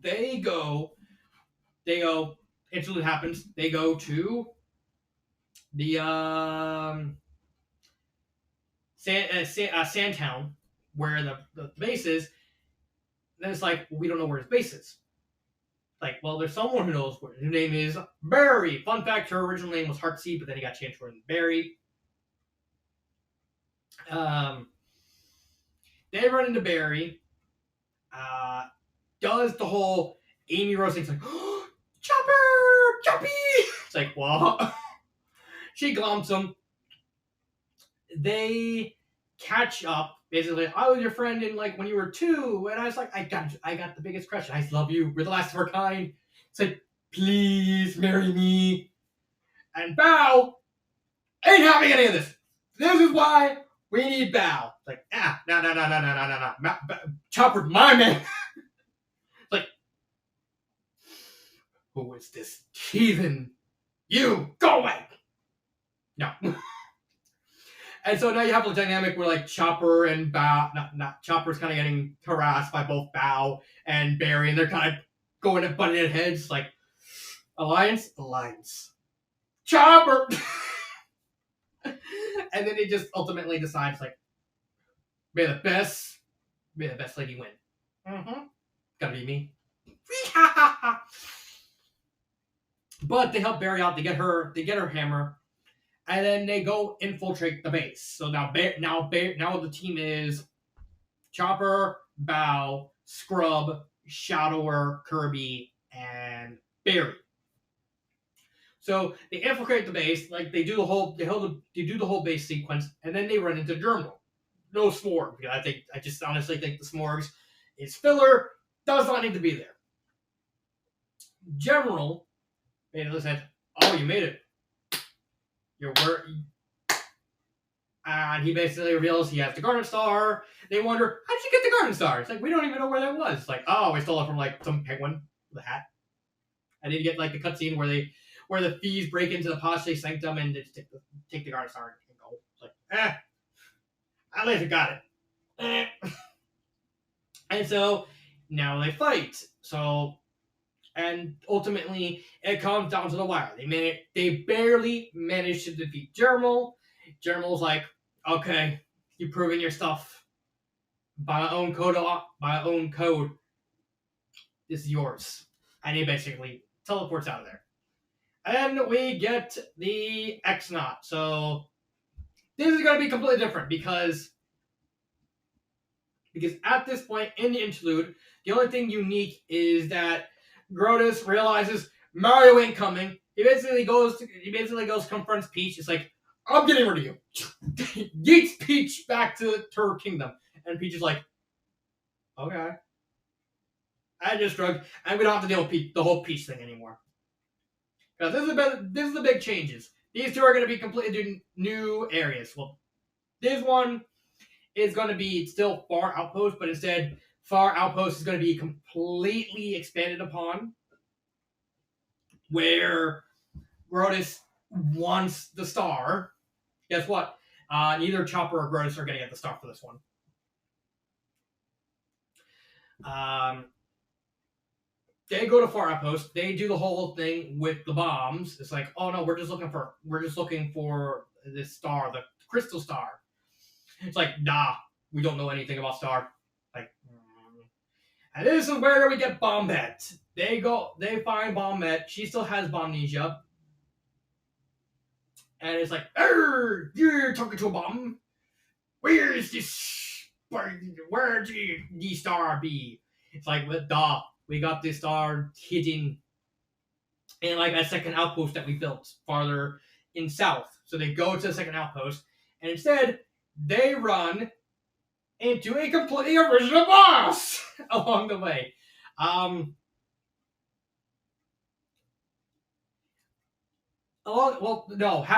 they go, interlude happens, they go to the Sandtown, where the base is. Then it's like, we don't know where his base is. Like, well, there's someone who knows where. Her name is Barry. Fun fact, her original name was Heartseed, but then he got changed for Barry. They run into Barry. Does the whole Amy Rose thing. It's like, oh, Chopper! Choppy! It's like, what? She glomps him. They catch up. Basically, I was your friend in when you were 2, and I was like, I got the biggest crush. I love you. We're the last of our kind. It's like, please marry me. And Bao ain't having any of this. This is why We need Bao. It's like, no. Chopper's my man. It's like, who is this heathen? You, go away. No. And so now you have a dynamic where like Chopper and Bao, not Chopper's kind of getting harassed by both Bao and Barry, and they're kind of going at butting at heads, like alliance, Chopper. And then it just ultimately decides like, may the best lady win. Mm-hmm. Gotta be me. But they help Barry out. They get her hammer, and then they go infiltrate the base. So now the team is Chopper, Bao, Scrub, Shadower, Kirby, and Barry. So they infiltrate the base, like they do the whole base sequence, and then they run into Germinal. No Smorg, because I just honestly think the Smorgs is filler, does not need to be there. General basically said, "Oh, you made it. You're where." And he basically reveals he has the Garnet Star. They wonder, how did you get the Garnet Star? It's like, we don't even know where that was. It's like, oh, we stole it from like some penguin with a hat. And then you get like the cutscene where the thieves break into the Pache Sanctum and they just take the Garnet Star and go. It's like, at least you got it. And so now they fight. So, and ultimately it comes down to the wire. They barely managed to defeat Germal. Germal's like, okay, you've proven your stuff. By my own code, this is yours. And he basically teleports out of there. And we get the X-Knot. So this is going to be completely different because at this point in the interlude, the only thing unique is that Grodus realizes Mario ain't coming. He basically goes confronts Peach. It's like, I'm getting rid of you. Yeets Peach back to her kingdom. And Peach is like, okay. I just drugged, and we don't have to deal with the whole Peach thing anymore. Because this is the big changes. These two are going to be completely new areas. Well, this one is going to be still Far Outpost, but instead, Far Outpost is going to be completely expanded upon. Where Grodus wants the star. Guess what? Neither Chopper or Grodus are going to get the star for this one. They go to Far Outpost. They do the whole thing with the bombs. It's like, oh no, we're just looking for this star, the crystal star. It's like, nah, we don't know anything about star. Like, and this is where we get Bombette. They find Bombette. She still has Bombnesia. And it's like, you're talking to a bomb. Where's this? Where'd the star be? It's like, we got this star hidden in like a second outpost that we built farther in south. So they go to the second outpost, and instead they run into a completely original boss along the way. Have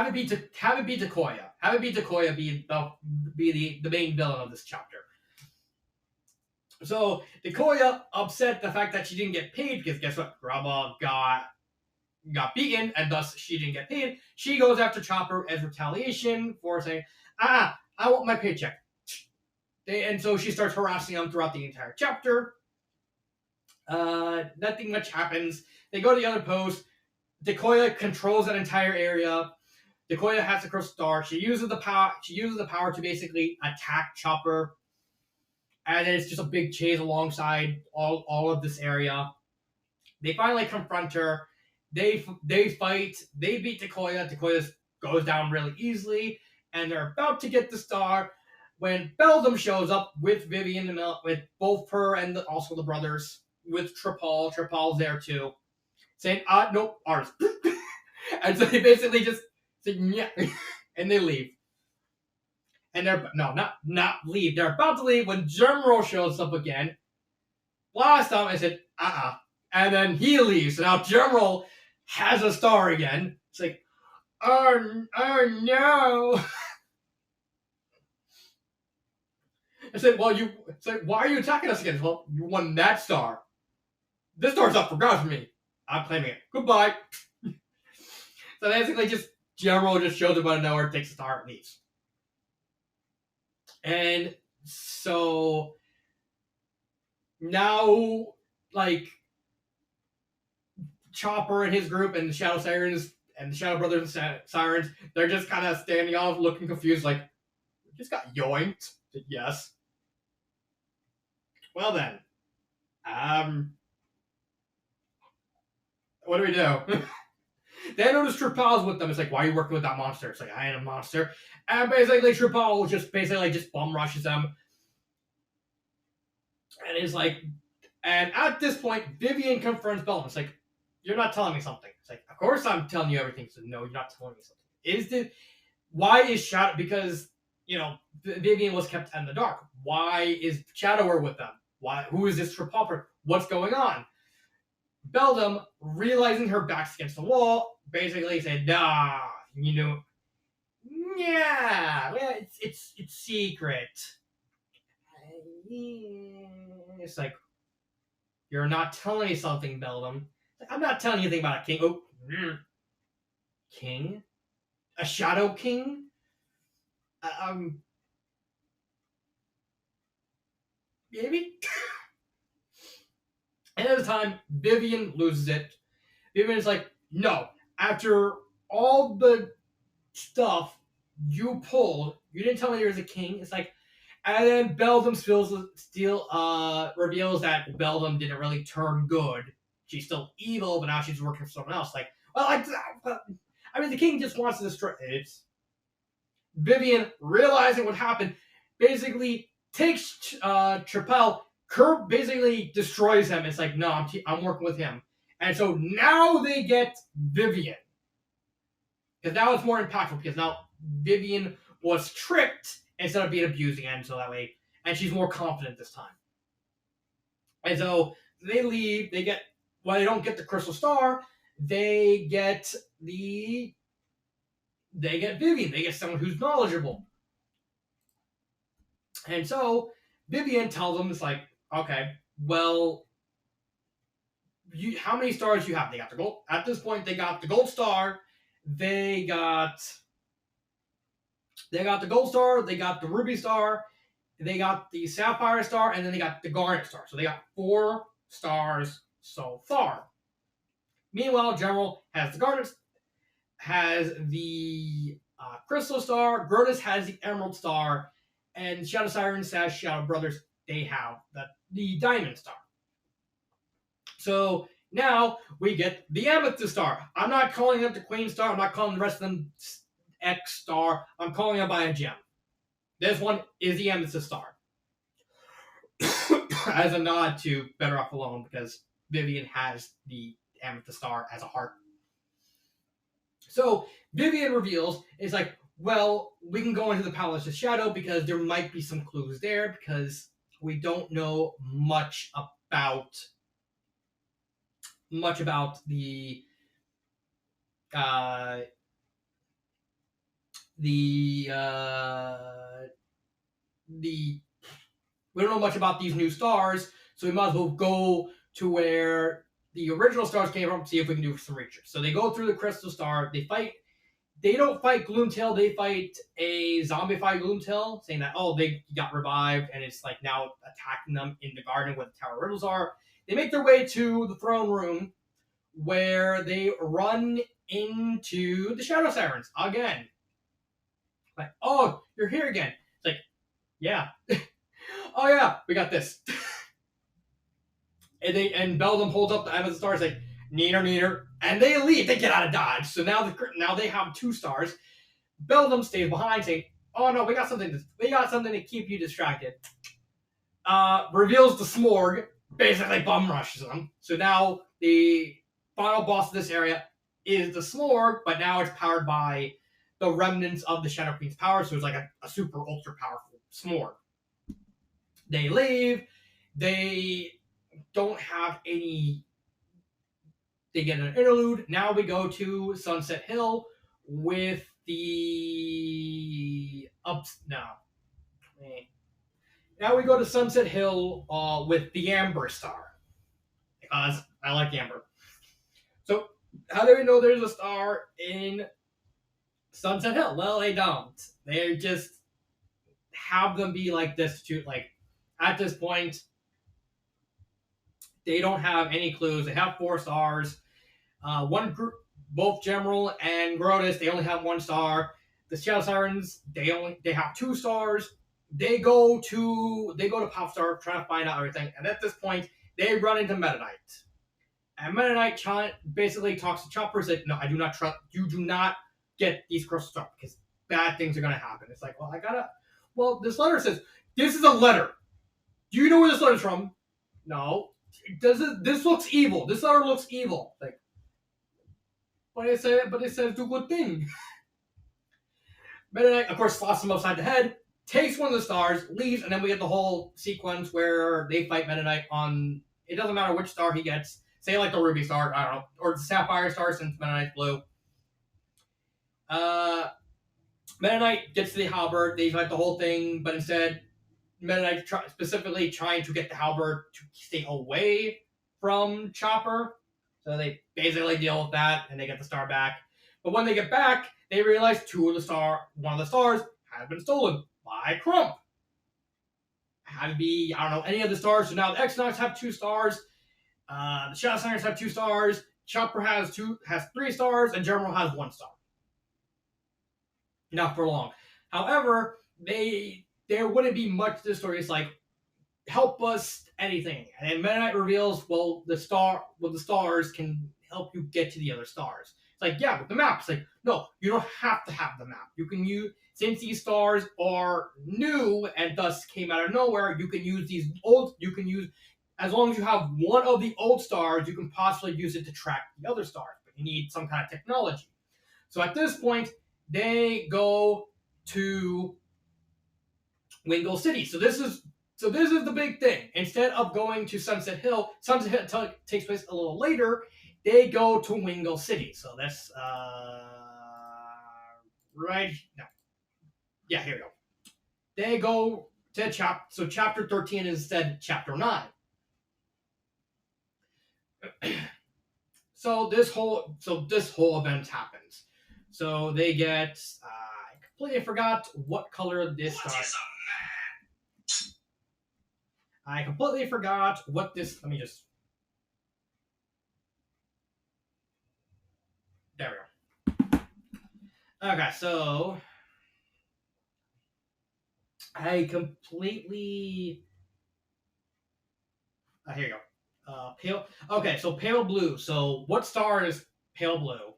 it be Takoya. Have it be Takoya be the main villain of this chapter. So Takoya upset the fact that she didn't get paid because guess what? Graba got beaten and thus she didn't get paid. She goes after Chopper as retaliation for saying, I want my paycheck. And so she starts harassing him throughout the entire chapter. Nothing much happens. They go to the other post. Takoya controls that entire area. Takoya has the crystal star. She uses the power to basically attack Chopper. And then it's just a big chase alongside all of this area. They finally confront her. They fight. They beat Takoya. Takoya goes down really easily. And they're about to get the star when Beldam shows up with Vivian and with both her and also the brothers. With Tripal. Tripal's there too. Saying, nope, ours. And so they basically just say, yeah. And they leave. And they're, no, not leave. They're about to leave when Germinal shows up again. Last time I said, And then he leaves. So now Germinal has a star again. It's like, oh no. I said, well, why are you attacking us again? Well, you won that star. This star's up for grabs for me. I'm claiming it. Goodbye. So basically, just General just shows up out of nowhere, takes the star, and leaves. And so now, like, Chopper and his group and the Shadow Sirens and the Shadow Brothers and Sirens, they're just kind of standing off, looking confused, like, we just got yoinked. Yes. Well then, what do we do? They notice Tripal's with them. It's like, why are you working with that monster? It's like, I ain't a monster. And basically, Tripal just bum rushes them. And he's like, and at this point, Vivian confronts Beldam. It's like, you're not telling me something. It's like, of course I'm telling you everything. So no, you're not telling me something. Why is Shadow? Because Vivian was kept in the dark. Why is Shadower with them? Why? Who is this Tripal? What's going on? Beldam, realizing her back's against the wall, basically said, yeah, it's secret. It's like, you're not telling me something, Beldam. I'm not telling you anything about a king. Oh, king? A shadow king? Maybe? And at the time, Vivian loses it. Vivian's like, no, after all the stuff you pulled, you didn't tell me there was a king. It's like, and then Beldam still reveals that Beldam didn't really turn good. She's still evil, but now she's working for someone else. Like, well, I mean, the king just wants to destroy it. Vivian, realizing what happened, basically takes Tripal. Kurt basically destroys him. It's like, no, I'm working with him. And so now they get Vivian. Because now it's more impactful, because now Vivian was tricked instead of being abused again, so that way, and she's more confident this time. And so they leave, they don't get the Crystal Star, they get Vivian, they get someone who's knowledgeable. And so Vivian tells them, it's like, okay, well, how many stars do you have? They got the gold. At this point, they got the gold star. They got the gold star. They got the ruby star. They got the sapphire star, and then they got the garnet star. So they got 4 stars so far. Meanwhile, General has the garnet, has the crystal star. Grotus has the emerald star, and Shadow Sirens has Shadow Brothers. They have the diamond star. So now we get the amethyst star. I'm not calling it the queen star. I'm not calling the rest of them X star. I'm calling it by a gem. This one is the amethyst star. As a nod to Better Off Alone, because Vivian has the amethyst star as a heart. So Vivian reveals, it's like, well, we can go into the Palace of Shadow because there might be some clues there, because we don't know much about the we don't know much about these new stars, so we might as well go to where the original stars came from, see if we can do some research. So they go through the crystal star, they fight. They don't fight Gloomtail, they fight a zombified Gloomtail, saying that, oh, they got revived, and it's like now attacking them in the garden where the Tower Riddles are. They make their way to the throne room, where they run into the Shadow Sirens again. Like, oh, you're here again. It's like, yeah. Oh yeah, we got this. And Beldam holds up the end of the stars, like, neener, and they leave. They get out of Dodge. So now they have 2 stars. Beldam stays behind, saying, "Oh no, we got something to keep you distracted." Reveals the Smorg, basically bum rushes them. So now the final boss of this area is the Smorg, but now it's powered by the remnants of the Shadow Queen's power. So it's like a super ultra powerful Smorg. They leave. They don't have any. They get an interlude. Now we go to Sunset Hill with the ups. No, Now we go to Sunset Hill with the Amber Star because I like Amber. So how do we know there's a star in Sunset Hill? Well, they don't. They just have them be like this to like at this point they don't have any clues. They have 4 stars. One group, both General and Grotus, they only have 1 star. The Shadow Sirens, they have 2 stars. They go to Popstar trying to find out everything, and at this point they run into Meta Knight. And Meta Knight basically talks to Chopper, said, "No, I do not trust you. Do not get these crystals up because bad things are gonna happen." It's like, well, I gotta. Well, this letter says this is a letter. Do you know where this letter's from? No. This looks evil. This letter looks evil. Like, but it says do good thing. Meta Knight, of course, slaps him upside the head, takes one of the stars, leaves, and then we get the whole sequence where they fight Meta Knight on. It doesn't matter which star he gets. Say like the Ruby star, I don't know, or the Sapphire star since Meta Knight's blue. Meta Knight gets to the halberd. They fight the whole thing, but instead, Meta Knight specifically trying to get the halberd to stay away from Chopper. So they basically deal with that, and they get the star back. But when they get back, they realize one of the stars has been stolen by Crump. It had to be, I don't know, any of the stars. So now the X-Nauts have 2 stars. The Shadow Sirens have 2 stars. Chopper has 3 stars, and General has 1 star. Not for long. However, there wouldn't be much to the story. It's like, help us anything. And then Meta Knight reveals, the stars can help you get to the other stars. It's like, yeah, with the map. It's like, no, you don't have to have the map. You can use, since these stars are new and thus came out of nowhere, you can use as long as you have one of the old stars, you can possibly use it to track the other stars. But you need some kind of technology. So at this point, they go to Wingle City. So this is the big thing. Instead of going to Sunset Hill takes place a little later. They go to Wingle City. So that's right. No, yeah, here we go. They go to chapter 13 is instead chapter 9. So this whole event happens. So they get. I completely forgot what color this star. I completely forgot what this. Let me just. There we go. Okay, so I completely. Here you go. Pale. Okay, so pale blue. So what star is pale blue?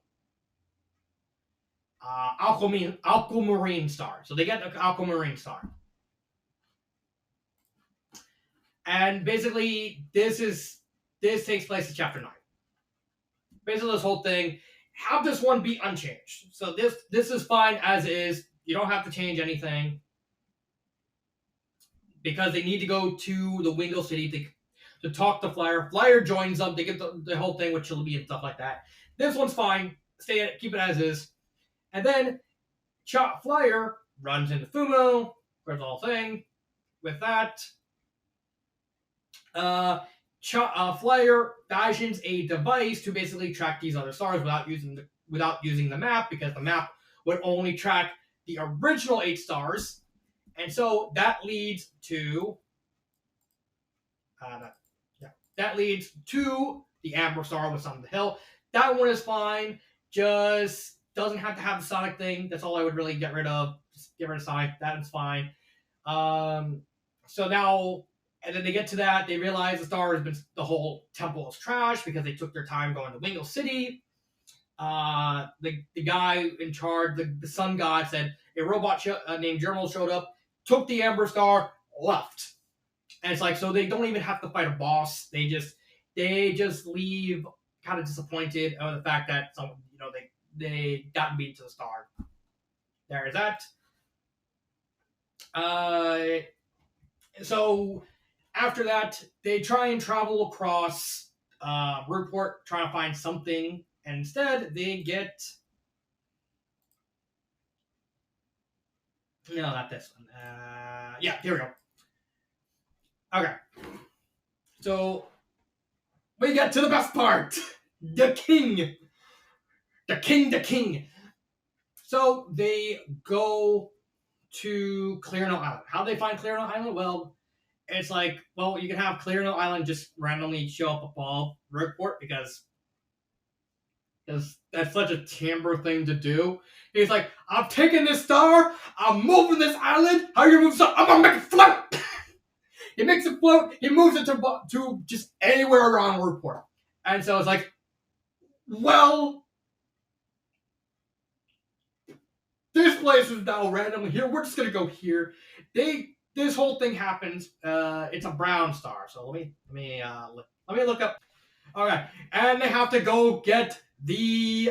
Aquamarine star. So they get the aquamarine star. And basically, this takes place in chapter 9. Basically, this whole thing, have this one be unchanged. So this is fine as is. You don't have to change anything because they need to go to the Wingle City to talk to Flyer. Flyer joins them. They get the whole thing with Chillaby and stuff like that. This one's fine. Keep it as is. And then Flyer runs into Fumo. There's the whole thing. With that, Flyer fashions a device to basically track these other stars without using the map, because the map would only track the original 8 stars, and so that leads to the Amber Star with Sun of the Hill. That one is fine. Just doesn't have to have the Sonic thing. That's all I would really get rid of. Just get rid of Sonic. That is fine. So now. And then they get to that, they realize the whole temple is trash because they took their time going to Wingle City. The guy in charge, the sun god, said a robot named Germal showed up, took the Amber Star, left. And it's like, so they don't even have to fight a boss. They just leave kind of disappointed over the fact that they got beat to the star. There is that. So after that, they try and travel across Rootport, trying to find something, and instead they get. No, not this one. Yeah, here we go. Okay. So we get to the best part. The king. The king. So they go to Clearno Island. How do they find Clearno Island? Well, it's like, well, you can have Clearno Island just randomly show up above Rookport because that's such a Timber thing to do. He's like, I'm taking this star, I'm moving this island. How you move star? I'm gonna make it float. He makes it float. He moves it to just anywhere around Rookport. And so it's like, well, this place is now randomly here. We're just gonna go here. This whole thing happens. It's a brown star. So let me look up. Okay, and they have to go get the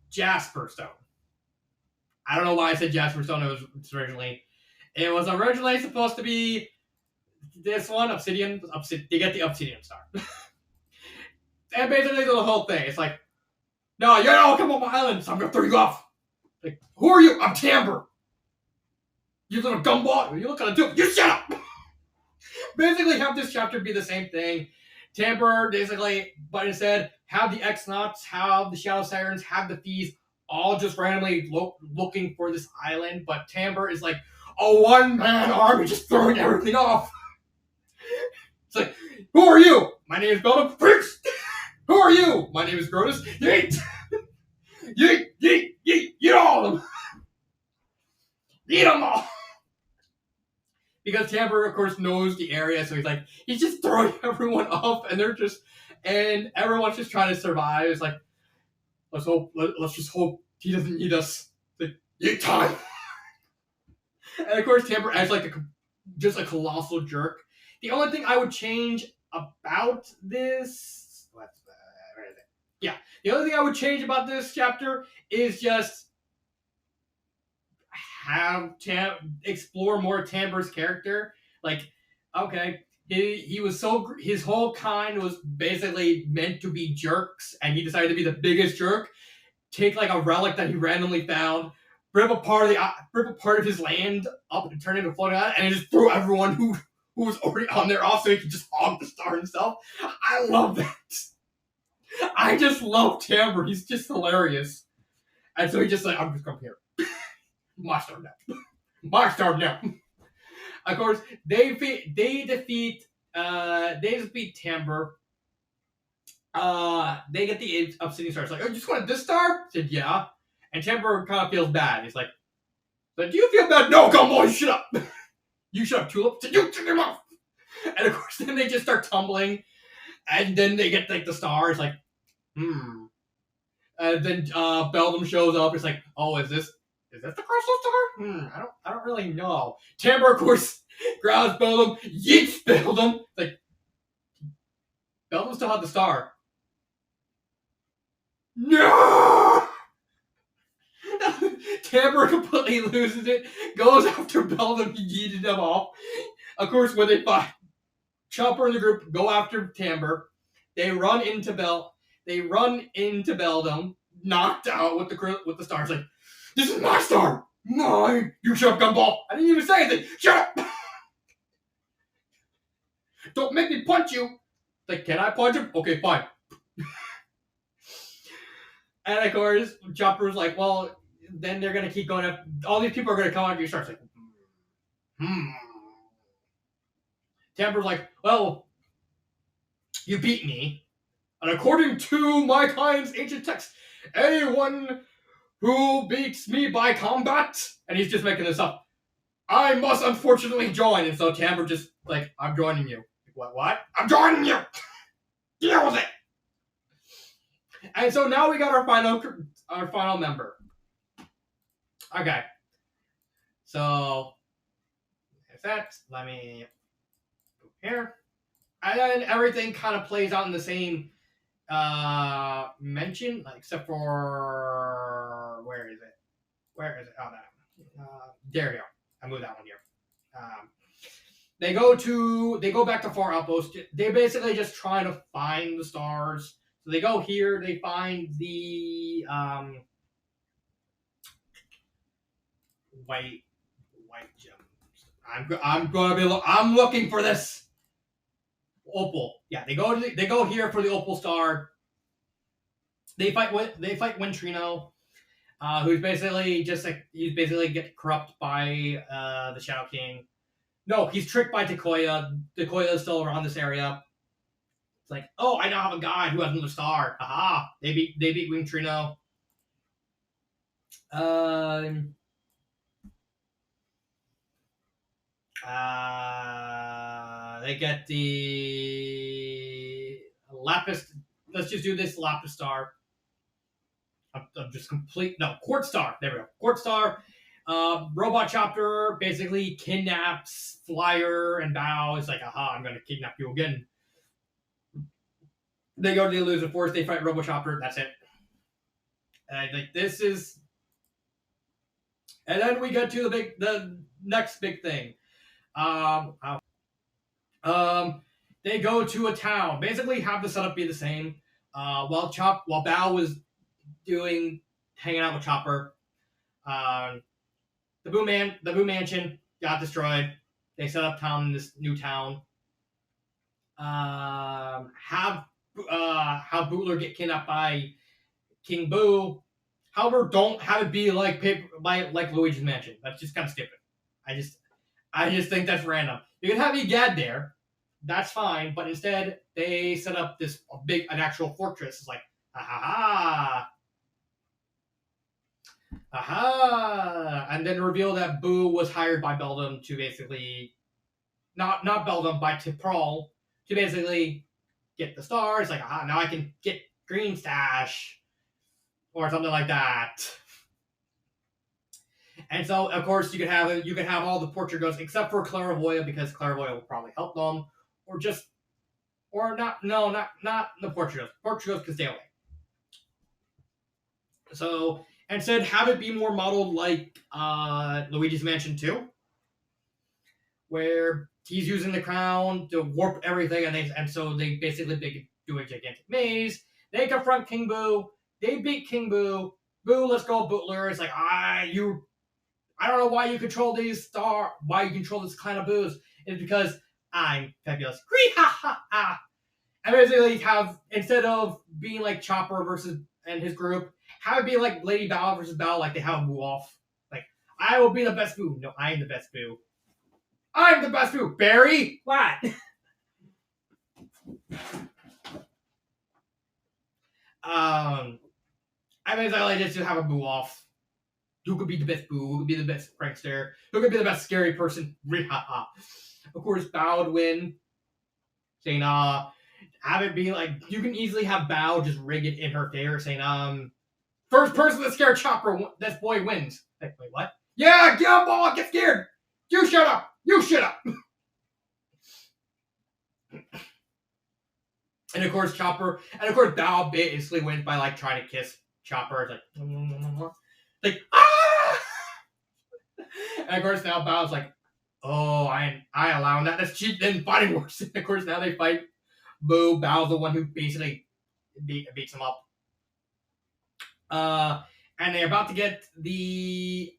Jasper Stone. I don't know why I said Jasper Stone. It was originally supposed to be this one, Obsidian. They get the Obsidian Star. And basically the whole thing, it's like, no, you don't come on my island, so I'm gonna throw you off. Like, who are you? I'm Timber. You little gumball. You look gonna do? You shut up. Basically, have this chapter be the same thing. Timber, basically, but instead, have the X-Nauts, have the Shadow Sirens, have the Thieves, all just randomly looking for this island. But Timber is like a one-man army just throwing everything off. It's like, who are you? My name is Belgium. Freaks. Who are you? My name is Grotus. Yeet! Yeet! Yeet! Yeet! Eat all of them! Eat them all! Because Timber, of course, knows the area, so he's just throwing everyone off, and everyone's just trying to survive. It's like, let's just hope he doesn't need us. It's like, eat time! And of course, Timber acts like just a colossal jerk. The only thing I would change about this, where is it? Yeah, the only thing I would change about this chapter is just have explore more Timber's character. Like, okay, he was so his whole kind was basically meant to be jerks, and he decided to be the biggest jerk. Take like a relic that he randomly found, rip a part of his land up and turn it into a floating island, and just throw everyone who was already on there off so he could just hog the star himself. I love that. I just love Timber. He's just hilarious. And so he just like, I'm just coming here. My star now. My star now. Of course, they defeat Timber. They get the Obsidian Star. It's like, oh, you just wanted this star? I said, yeah. And Timber kind of feels bad. He's like, but do you feel bad? No, come on, shut up. You shut up, Tulip. You shut your mouth. And of course, then they just start tumbling. And then they get like the star. It's like, And then Beldam shows up. It's like, oh, is this the crystal star? I don't really know. Timber, of course, grabs Beldam, yeets Beldam. It's like, Beldam still had the star. No! Timber completely loses it, goes after Beldam, yeeted him off. Of course, when they find Chopper and the group go after Timber, they run into Beldam, knocked out with the stars. Like, this is my star, mine. You shut up, gumball. I didn't even say anything. Shut up. Don't make me punch you. Like, can I punch him? Okay, fine. And of course, Chopper's like, well, then they're gonna keep going up. All these people are gonna come after you. Starts like, Timber's like, well, you beat me. And according to my client's ancient text, anyone who beats me by combat, and he's just making this up, I must unfortunately join. And so Timber just like, I'm joining you. Like, what? I'm joining you. Deal with it. And so now we got our final member. Okay. So there's that. Let me go here. And then everything kind of plays out in the same mention, like, except for where is it? Oh, that. There we go. I moved that one here. They go back to Far Outpost. They basically just try to find the stars. So they go here. They find the white gem. I'm looking for this opal. Yeah, they go here for the opal star. They fight Wintrino, who's basically just like he's basically get corrupt by the Shadow King. No, he's tricked by Takoya. Takoya is still around this area. It's like, oh, I now have a guy who has another star. Haha! They beat Wintrino. Um. They get the Lapis. Let's just do this Lapis Star. I'm just complete. No, Quartz Star. There we go. Quartz Star. Robot Chopper basically kidnaps Flyer and Bao. It's like, aha, I'm going to kidnap you again. They go to the Illusion Force. They fight Robot Chopper. That's it. And I think this is. And then we get to the next big thing. Um, they go to a town. Basically, have the setup be the same. While Bao was hanging out with Chopper, the Boo Mansion got destroyed. They set up town in this new town. Have Bootler get kidnapped by King Boo. However, don't have it be like Luigi's Mansion. That's just kind of stupid. I just think that's random. You can have Egad there, that's fine, but instead they set up an actual fortress. It's like, aha, and then reveal that Boo was hired by Beldum to basically, not Beldum, by Tipral to basically get the stars. Like, aha, now I can get Green Stash or something like that. And so, of course, you can have all the Portugos except for Clairvoya, because Clairvoya will probably help them, not the Portugos. Portugos can stay away. So instead, have it be more modeled like Luigi's Mansion 2, where he's using the crown to warp everything, and so they basically do a gigantic maze. They confront King Boo. They beat King Boo. Boo, let's go, Bootler. It's like, I don't know why you control why you control this clan of Boos. It's because I'm fabulous. Ha ha ha! And basically instead of being like Chopper and his group, have it be like Lady Bao versus Bao, like they have a Boo off. Like, I will be the best Boo. No, I am the best Boo. I'm the best Boo. Barry? What? I basically just have a Boo off. Who could be the best Boo? Who could be the best prankster? Who could be the best scary person? Of course, Bao would win. Saying, have it be like, you can easily have Bao just rig it in her favor, saying, first person to scare Chopper, this boy wins. Like, wait, what? Yeah, get on ball, get scared. You shut up. You shut up. And of course, Bao basically wins by like trying to kiss Chopper. It's like, ah! And of course, now Bao's like, oh, I allow that. That's cheap. Then fighting worse. And of course, now they fight. Boo. Bao's the one who basically beats him up. And they're about to get the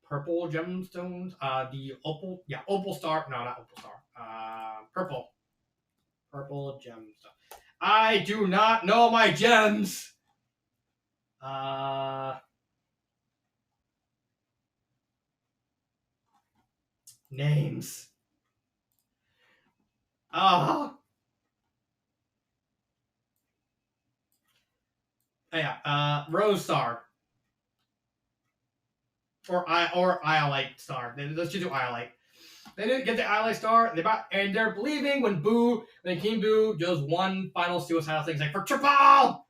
purple gemstones. The opal. Yeah, opal star. No, not opal star. Purple gemstone. I do not know my gems. Names. Yeah. Rose Star. Or Iolite Star. Let's just do Iolite. They didn't get the Iolite Star. They're believing when King Boo does one final suicidal thing. He's like, for Tripal!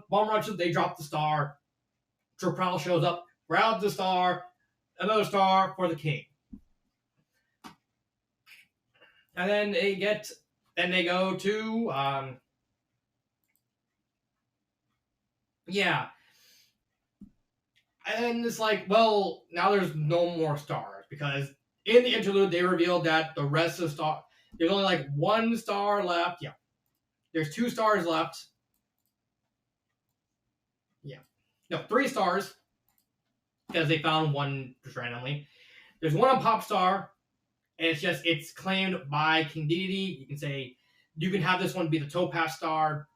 Bomb rushes, they drop the star. Tripal shows up, grabs the star, another star for the king. And then they go to, yeah. And it's like, well, now there's no more stars, because in the interlude, they revealed that the rest of the stars, there's only like one star left. Yeah. There's 2 stars left. Yeah. No, 3 stars. because they found one just randomly. There's one on Popstar, and it's claimed by King Dedede. You can say you can have this one be the Topaz Star.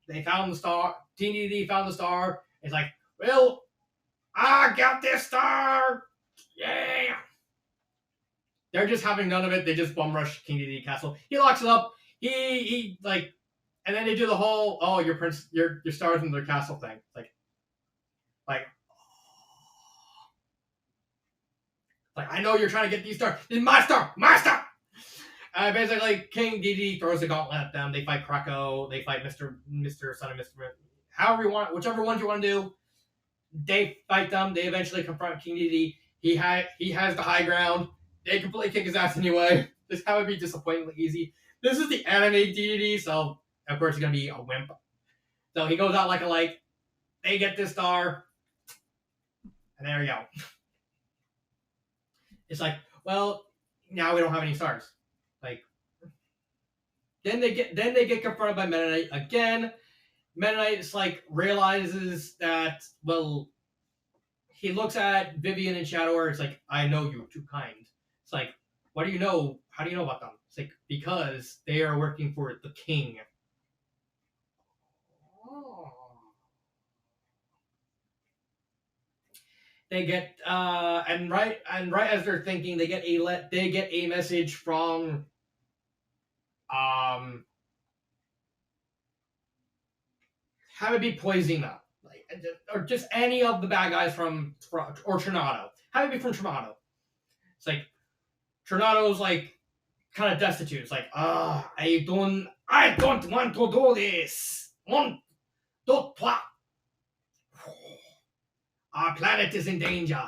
They found the star. King Dedede found the star. It's like, well, I got this star. Yeah. They're just having none of it. They just bum rush King Dedede Castle. He locks it up. He like, and then they do the whole your stars in their castle thing. Like I know you're trying to get these stars. This is my star, my star. Basically, King Dedede throws the gauntlet at them. They fight Krakow. They fight Mr. Son of Mr. However you want, whichever ones you want to do. They fight them. They eventually confront King Dedede. He has the high ground. They completely kick his ass anyway. This would be disappointingly easy. This is the anime Dedede, so of course he's gonna be a wimp. So he goes out like a light. They get this star, and there we go. It's like, well, now we don't have any stars. Like, then they get confronted by Meta Knight again. Meta Knight like realizes that, well, he looks at Vivian and Shadow. It's like, I know you, too kind. It's like, what do you know? How do you know about them? It's like, because they are working for the king. They get and right as they're thinking, they get a message from have it be Poisina, like, or just any of the bad guys from or Tornado. Have it be from Tornado. It's like Tornado's like kind of destitute. It's like, I don't want to do this. Our planet is in danger.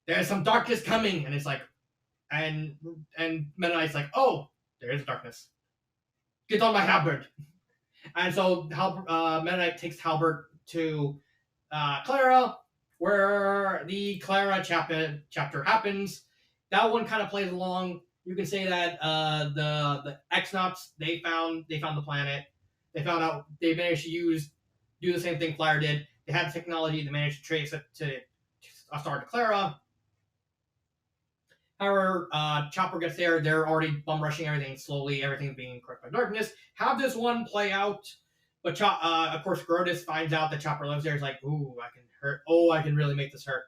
There's some darkness coming, and it's like, and Meta Knight's like, oh, there is darkness. Get on my halberd. And so Meta Knight takes halberd to Clara, where the Clara chapter happens. That one kind of plays along. You can say that the X-Nauts, they found the planet. They found out they managed to do the same thing Clara did. They had the technology. They managed to trace it to a star to Clara. However, Chopper gets there. They're already bum rushing everything slowly. Everything's being corrected by darkness. Have this one play out. But of course, Grotus finds out that Chopper lives there. He's like, ooh, I can hurt. Oh, I can really make this hurt.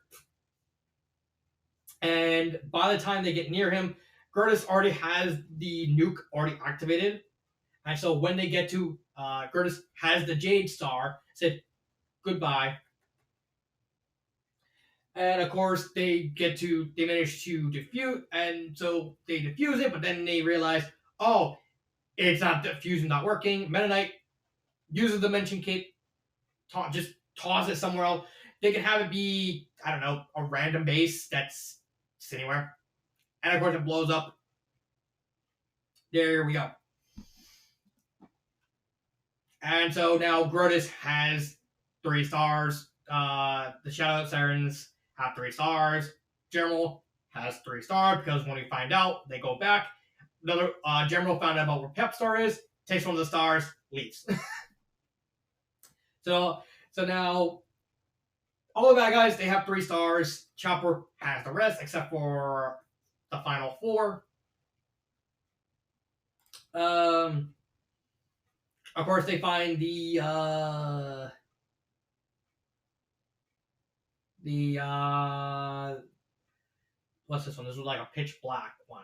And by the time they get near him, Grotus already has the nuke already activated. And so when they get to, Grotus has the Jade Star, said goodbye. And of course, they manage to defuse, and so they defuse it, but then they realize, oh, it's not diffusing, not working. Meta Knight uses the Dimension Cape, just toss it somewhere else. They can have it be, I don't know, a random base that's anywhere. And of course, it blows up. There we go. And so now Grotus has 3 stars. The Shadow Sirens have 3 stars. General has 3 stars because when we find out, they go back. Another General found out about where Pep Star is, takes one of the stars, leaves. So now all the bad guys, they have 3 stars. Chopper has the rest except for the final 4. Of course, they find the what's this one? This was like a pitch black one.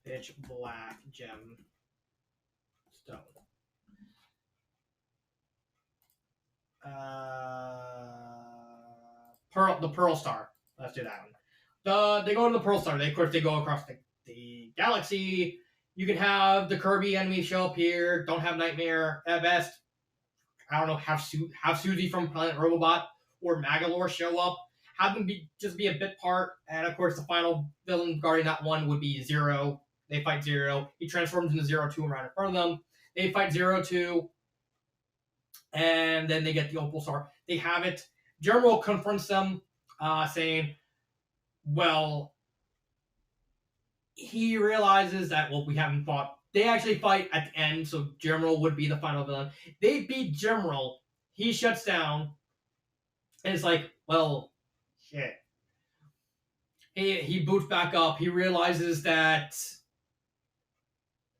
Pitch black gem stone. The Pearl Star. Let's do that one. They go to the Pearl Star. Of course, they go across the galaxy. You can have the Kirby enemies show up here. Don't have Nightmare at best. I don't know. Have Suzy from Planet Robobot or Magalore show up. Have them just be a bit part. And of course, the final villain guarding that one would be Zero. They fight Zero. He transforms into Zero-2 right in front of them. They fight Zero-2. And then they get the Opal Star. They have it. General confronts them, saying, well, he realizes that, well, we haven't fought. They actually fight at the end, so General would be the final villain. They beat General. He shuts down. And it's like, well, shit. He boots back up. He realizes that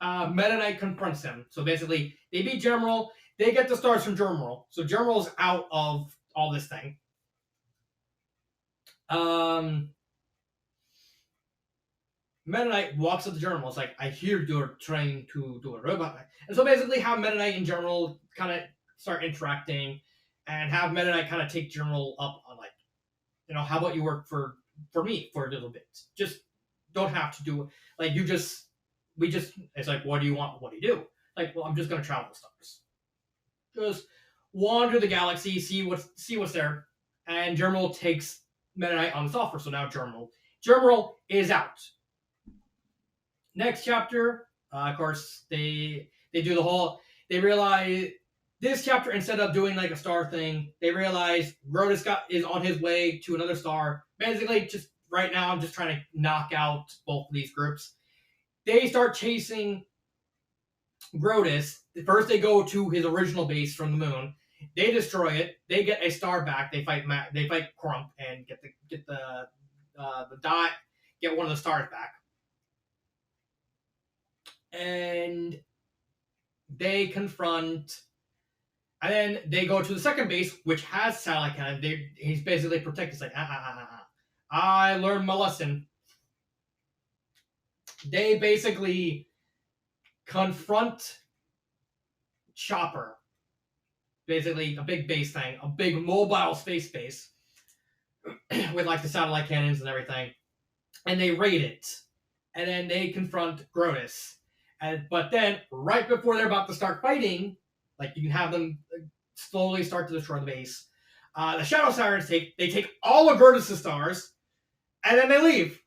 Meta Knight confronts him. So basically, they beat General. They get the stars from General. So General's out of all this thing. Meta Knight walks up to General. It's like, I hear you're trying to do a robot. And so basically, have Meta Knight and General kind of start interacting, and have Meta Knight kind of take General up on, like, how about you work for me for a little bit? Just don't have to do, like, it's like, what do you want? What do you do? Like, well, I'm just gonna travel the stars. Just wander the galaxy, see what's there. And General takes Meta Knight on this offer. So now General is out. Next chapter, of course, they do the whole. They realize this chapter, instead of doing like a star thing, they realize Grotus is on his way to another star. Basically, just right now, I'm just trying to knock out both of these groups. They start chasing Grotus. First, they go to his original base from the moon. They destroy it. They get a star back. They fight Crump and get the dot, get one of the stars back. And they confront, and then they go to the second base, which has satellite cannon. He's basically protected. It's like, I learned my lesson. They basically confront Chopper, basically a big base thing, a big mobile space base with like the satellite cannons and everything, and they raid it, and then they confront Grotus. But then, right before they're about to start fighting, like you can have them slowly start to destroy the base. The Shadow Sirens take all of Grotus' stars, and then they leave.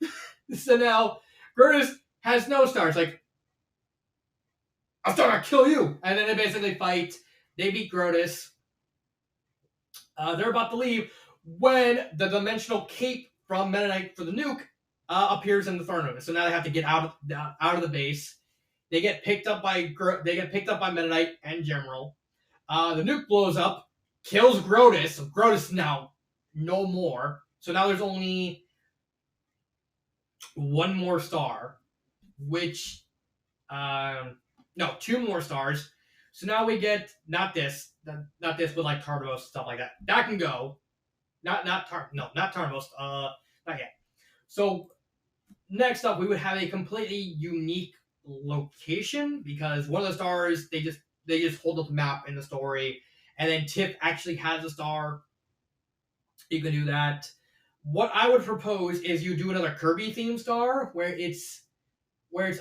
So now Grotus has no stars. Like, I'm still gonna kill you. And then they basically fight. They beat Grotus. They're about to leave when the dimensional cape from Meta Knight for the nuke appears in the Thermo. So now they have to get out of the base. They get picked up by Meta Knight and General. The nuke blows up, kills Grotus. So Grotus now no more. So now there's only one more star, which two more stars. So now we get not this, but like Tardos stuff like that. That can go. Not Tardos. Not yet. So next up, we would have a completely unique location, because one of the stars they just hold up the map in the story, and then Tip actually has a star. You can do that. What I would propose is you do another Kirby themed star where it's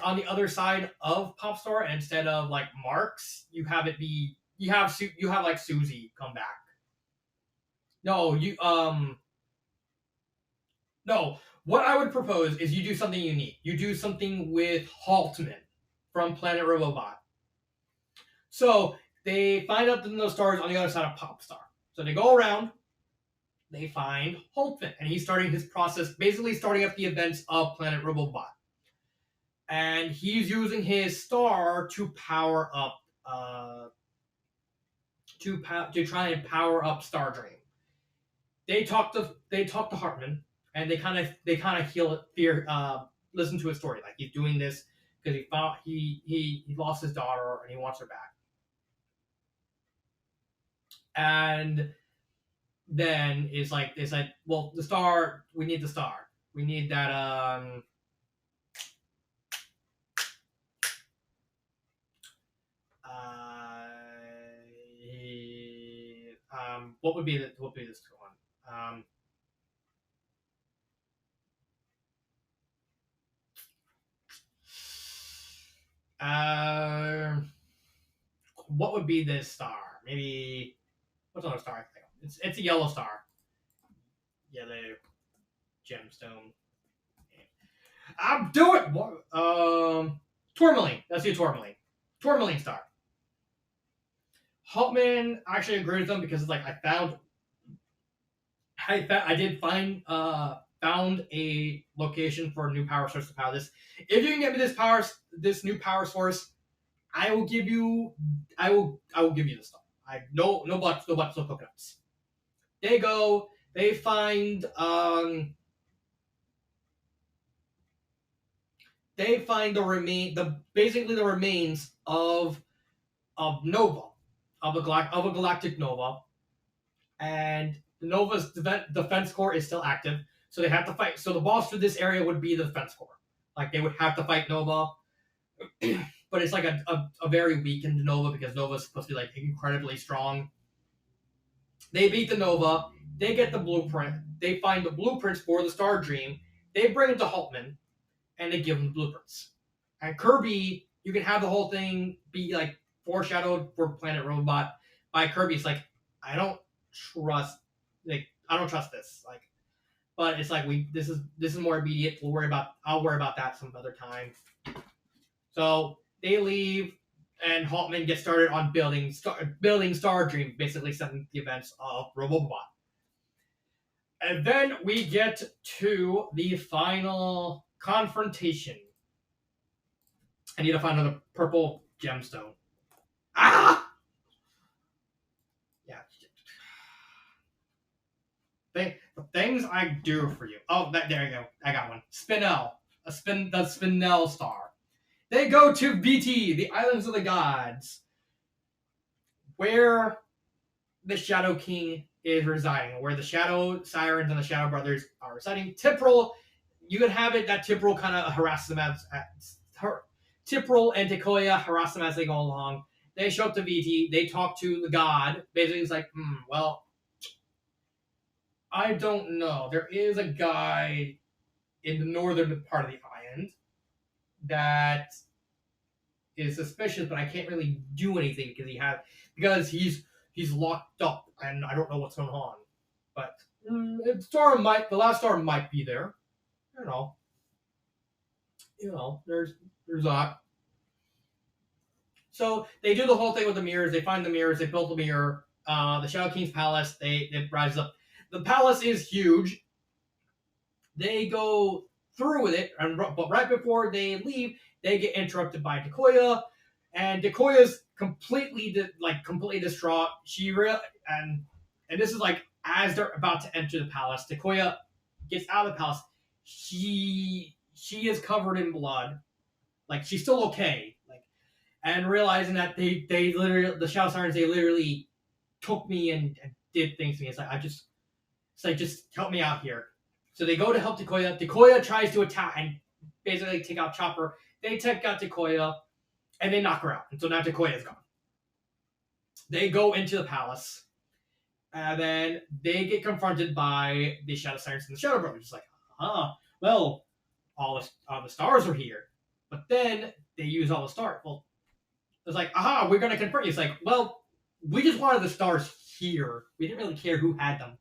on the other side of Popstar, and instead of like Marks, you have like Susie come back. No. What I would propose is you do something unique. You do something with Haltman from Planet Robobot. So they find out those stars on the other side of Popstar. So they go around, they find Haltman, and he's starting his process, basically starting up the events of Planet Robobot. And he's using his star to power up, to try and power up Star Dream. They talk to Hartman, and they kind of listen to his story. Like, he's doing this because he lost his daughter and he wants her back. And then it's like, well, the star, we need the star. We need that what would be this one? What would be this star? Maybe, what's another star I think? It's a yellow star. Yellow gemstone. I'm doing Tourmaline. That's the Tourmaline. Tourmaline star. Haltman actually agreed with them because it's like I did find a location for a new power source to power this. If you can get me this new power source, I will give you the stuff. No buts, no coconuts. They go. They find. They find basically the remains of Nova, of a galactic Nova, and Nova's defense core is still active, so they have to fight. So the boss for this area would be the defense core. Like they would have to fight Nova, but it's like a very weakened Nova because Nova's supposed to be like incredibly strong. They beat the Nova. They get the blueprint. They find the blueprints for the Star Dream. They bring it to Haltman, and they give him the blueprints. And Kirby, you can have the whole thing be like foreshadowed for Planet Robot by Kirby. It's like I don't trust, I don't trust this. Like, but it's like this is more immediate. I'll worry about that some other time. So they leave, and Haltman gets started on building Star Dream, basically setting the events of Robobot. And then we get to the final confrontation. I need to find another purple gemstone. Ah! Yeah. The things I do for you. Oh, there you go. I got one. Spinel. The Spinel star. They go to BT, the Islands of the Gods, where the Shadow King is residing, where the Shadow Sirens and the Shadow Brothers are residing. Tipral, you could have it that Tipral kind of harasses them Tipral and Tekoya harass them as they go along. They show up to VT. They talk to the god. Basically, it's like, well, I don't know. There is a guy in the northern part of the island that is suspicious, but I can't really do anything because he's locked up, and I don't know what's going on. But the last star might be there. There's that. So they do the whole thing with the mirrors. They find the mirrors. They build the mirror. The Shadow King's palace. It rises up. The palace is huge. They go through with it, but right before they leave, they get interrupted by Tekoya, and Tekoya's completely distraught. And this is like as they're about to enter the palace. Tekoya gets out of the palace. She is covered in blood. Like she's still okay. And realizing that they literally, the Shadow Sirens, they literally took me and did things to me. It's like just help me out here. So they go to help Tekoya. Tekoya tries to attack and basically take out Chopper. They take out Tekoya and they knock her out. And so now Tekoya is gone. They go into the palace, and then they get confronted by the Shadow Sirens and the Shadow Brothers. It's like, well, all the stars are here. But then they use all the stars. Well, it's like, we're going to confront you. It's like, well, we just wanted the stars here. We didn't really care who had them.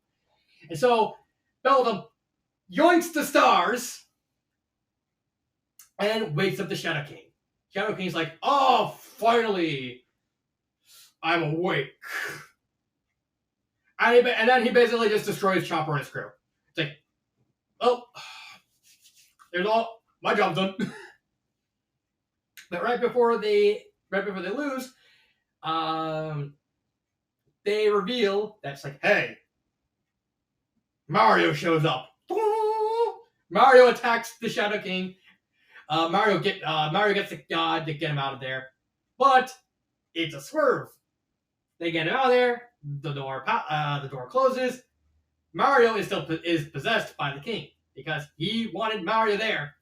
And so Beldum yoinks the stars and wakes up the Shadow King. Shadow King's like, oh, finally, I'm awake. And then he basically just destroys Chopper and his crew. It's like, oh, my job's done. But right before they lose, they reveal that it's like, hey, Mario shows up. Mario attacks the Shadow King. Mario gets the god to get him out of there, but it's a swerve. They get him out of there. The door closes. Mario is possessed by the king because he wanted Mario there.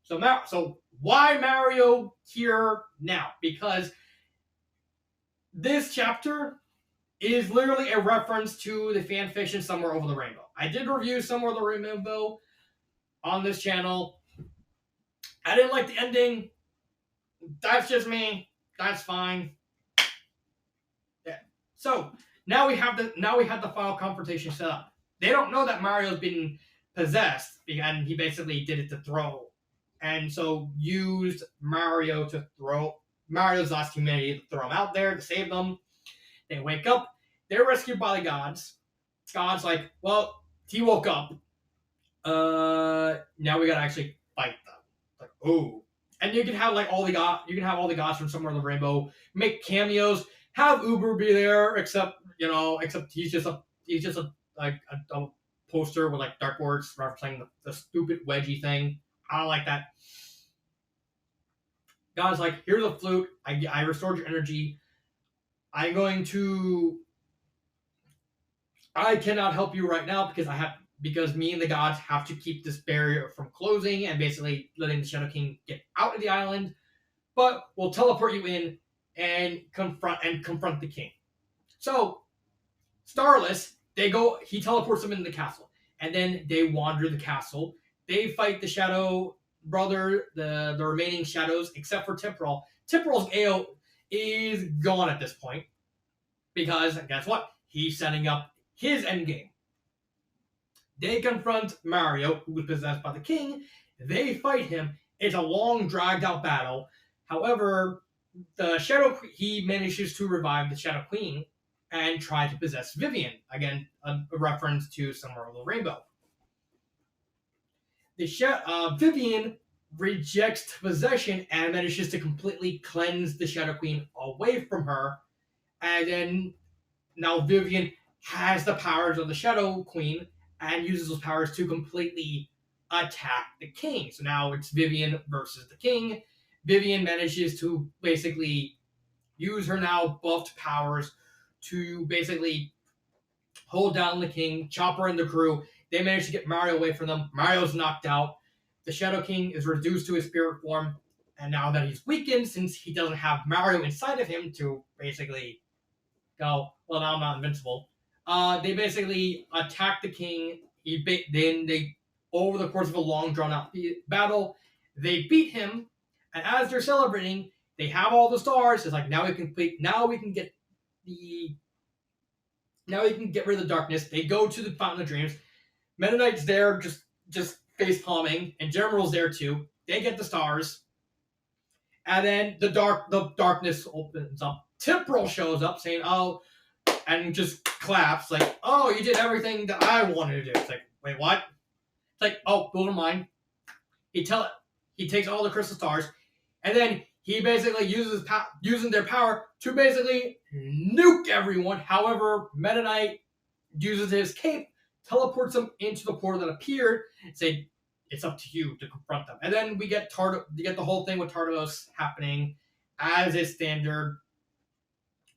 So why Mario here now? Because this chapter is literally a reference to the fan fiction Somewhere Over the Rainbow. I did review Somewhere Over the Rainbow on this channel. I didn't like the ending. That's just me. That's fine. Yeah. So now we have the final confrontation set up. They don't know that Mario's been possessed, and he basically did it to throw, and so used Mario to throw Mario's last humanity to throw him out there to save them. They wake up. They're rescued by the gods. God's like, well, he woke up. Now we gotta actually fight them. Like, oh, and you can have all the gods from Somewhere in the Rainbow make cameos. Have Uber be there, except he's just a like a poster with like dartboards referencing the stupid wedgie thing. I don't like that. God's like, here's a flute. I restored your energy. I'm going to. I cannot help you right now because me and the gods have to keep this barrier from closing and basically letting the Shadow King get out of the island. But we'll teleport you in and confront the king. So Starless, he teleports them into the castle. And then they wander the castle. They fight the Shadow Brother, the remaining shadows, except for Temporal. Temporal's AO is gone at this point. Because, guess what? He's setting up his endgame. They confront Mario, who was possessed by the king. They fight him. It's a long, dragged out battle. However, he manages to revive the Shadow Queen and try to possess Vivian. Again, a reference to Somewhere Over the Rainbow. Vivian rejects possession and manages to completely cleanse the Shadow Queen away from her. And then now Vivian has the powers of the Shadow Queen and uses those powers to completely attack the king. So now it's Vivian versus the king. Vivian manages to basically use her now buffed powers to basically hold down the king, Chopper and the crew. They manage to get Mario away from them. Mario's knocked out. The Shadow King is reduced to his spirit form. And now that he's weakened, since he doesn't have Mario inside of him to basically go, well, now I'm not invincible. They basically attack the king. Then they, over the course of a long, drawn-out battle, they beat him. And as they're celebrating, they have all the stars. It's like now we can get rid of the darkness. They go to the Fountain of Dreams. Meta Knight's there, just face palming, and General's there too. They get the stars, and then the darkness opens up. Temporal shows up, saying, "Oh," and just claps like, "Oh, you did everything that I wanted to do." It's like, wait, what? It's like, oh, those are mine. He takes all the crystal stars, and then he basically using their power to basically nuke everyone. However, Meta Knight uses his cape, teleports them into the portal that appeared, and say, "It's up to you to confront them." And then we get the whole thing with Tartarus happening as is standard,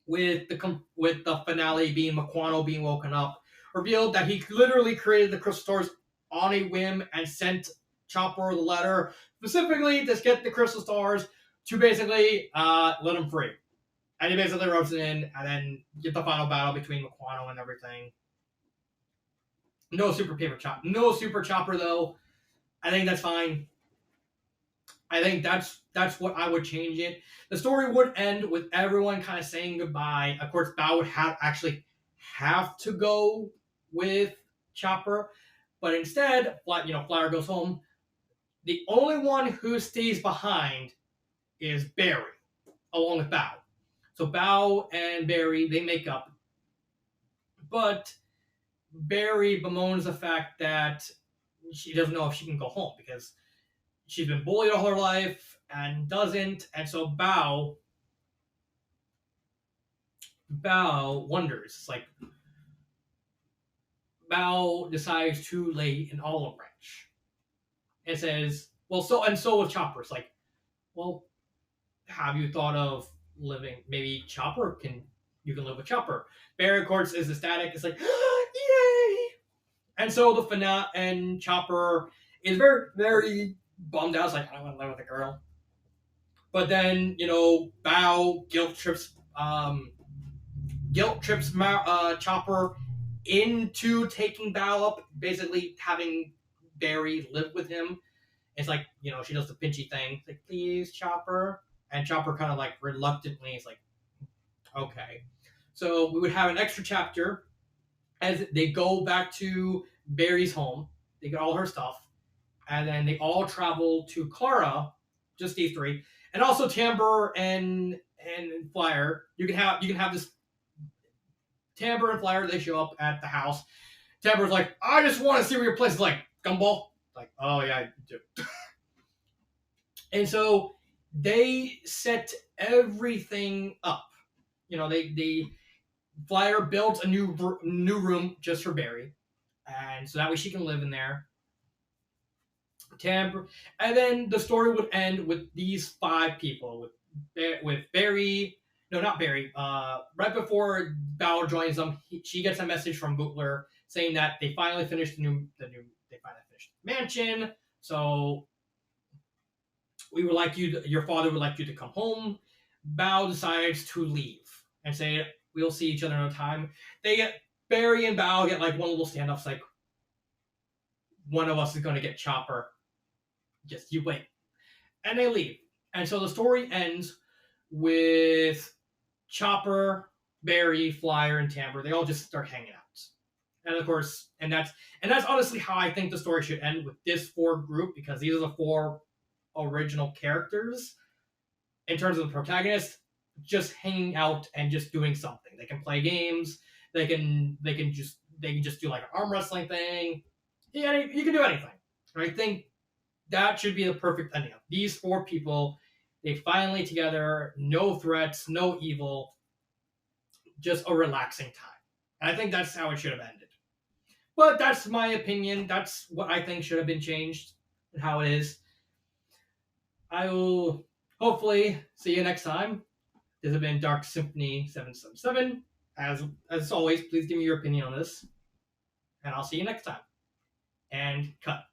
with the finale being Maquano being woken up, revealed that he literally created the crystal stars on a whim and sent Chopper the letter specifically to get the crystal stars to basically let him free. And he basically ropes it in, and then get the final battle between Maquano and everything. No super chopper though. I think that's fine. I think that's what I would change it. The story would end with everyone kind of saying goodbye. Of course, Bao would have to go with Chopper, but instead, Flower goes home. The only one who stays behind is Barry, along with Bao. So Bao and Barry, they make up, but Barry bemoans the fact that she doesn't know if she can go home because she's been bullied all her life and doesn't. And so Bao wonders. It's like Bao decides to lay an olive branch. It says, well, so with Chopper. It's like, well, have you thought of living? Maybe you can live with Chopper. Barry, of course, is ecstatic. It's like, yay! And so the finale, and Chopper is very, very bummed out. It's like, I don't want to live with a girl. But then, Bao guilt trips Chopper into taking Bao up, basically having Barry live with him. It's like, she does the pinchy thing. It's like, please, Chopper. And Chopper kind of like reluctantly is like, okay. So we would have an extra chapter as they go back to Barry's home. They get all her stuff. And then they all travel to Clara, just these three. And also Timbre and Flyer. You can have this Timbre and Flyer, they show up at the house. Timbre's like, I just want to see what your place is like, Gumball. Like, oh yeah, I do. And so they set everything up. They Flyer builds a new room just for Barry, and so that way she can live in there. Tamper, and then the story would end with these 5 people with Barry. No, not Barry. Right before Bao joins them, she gets a message from Bootler saying that they finally finished they finally finished the mansion. So we would like your father would like you to come home. Bao decides to leave and say we'll see each other another time. They get Barry and Bao get like one little standoffs, like one of us is going to get Chopper. Just you wait, and they leave. And so the story ends with Chopper, Barry, Flyer, and Tamper. They all just start hanging out. And of course, and that's honestly how I think the story should end, with this 4 group, because these are the 4 original characters in terms of the protagonist, just hanging out and just doing something. They can play games. They can just do like an arm wrestling thing. Yeah, you can do anything. I think that should be the perfect ending. These 4 people, they finally together, no threats, no evil, just a relaxing time. And I think that's how it should have ended. But that's my opinion. That's what I think should have been changed and how it is. I will hopefully see you next time. This has been Dark Symphony 777. As always, please give me your opinion on this. And I'll see you next time. And cut.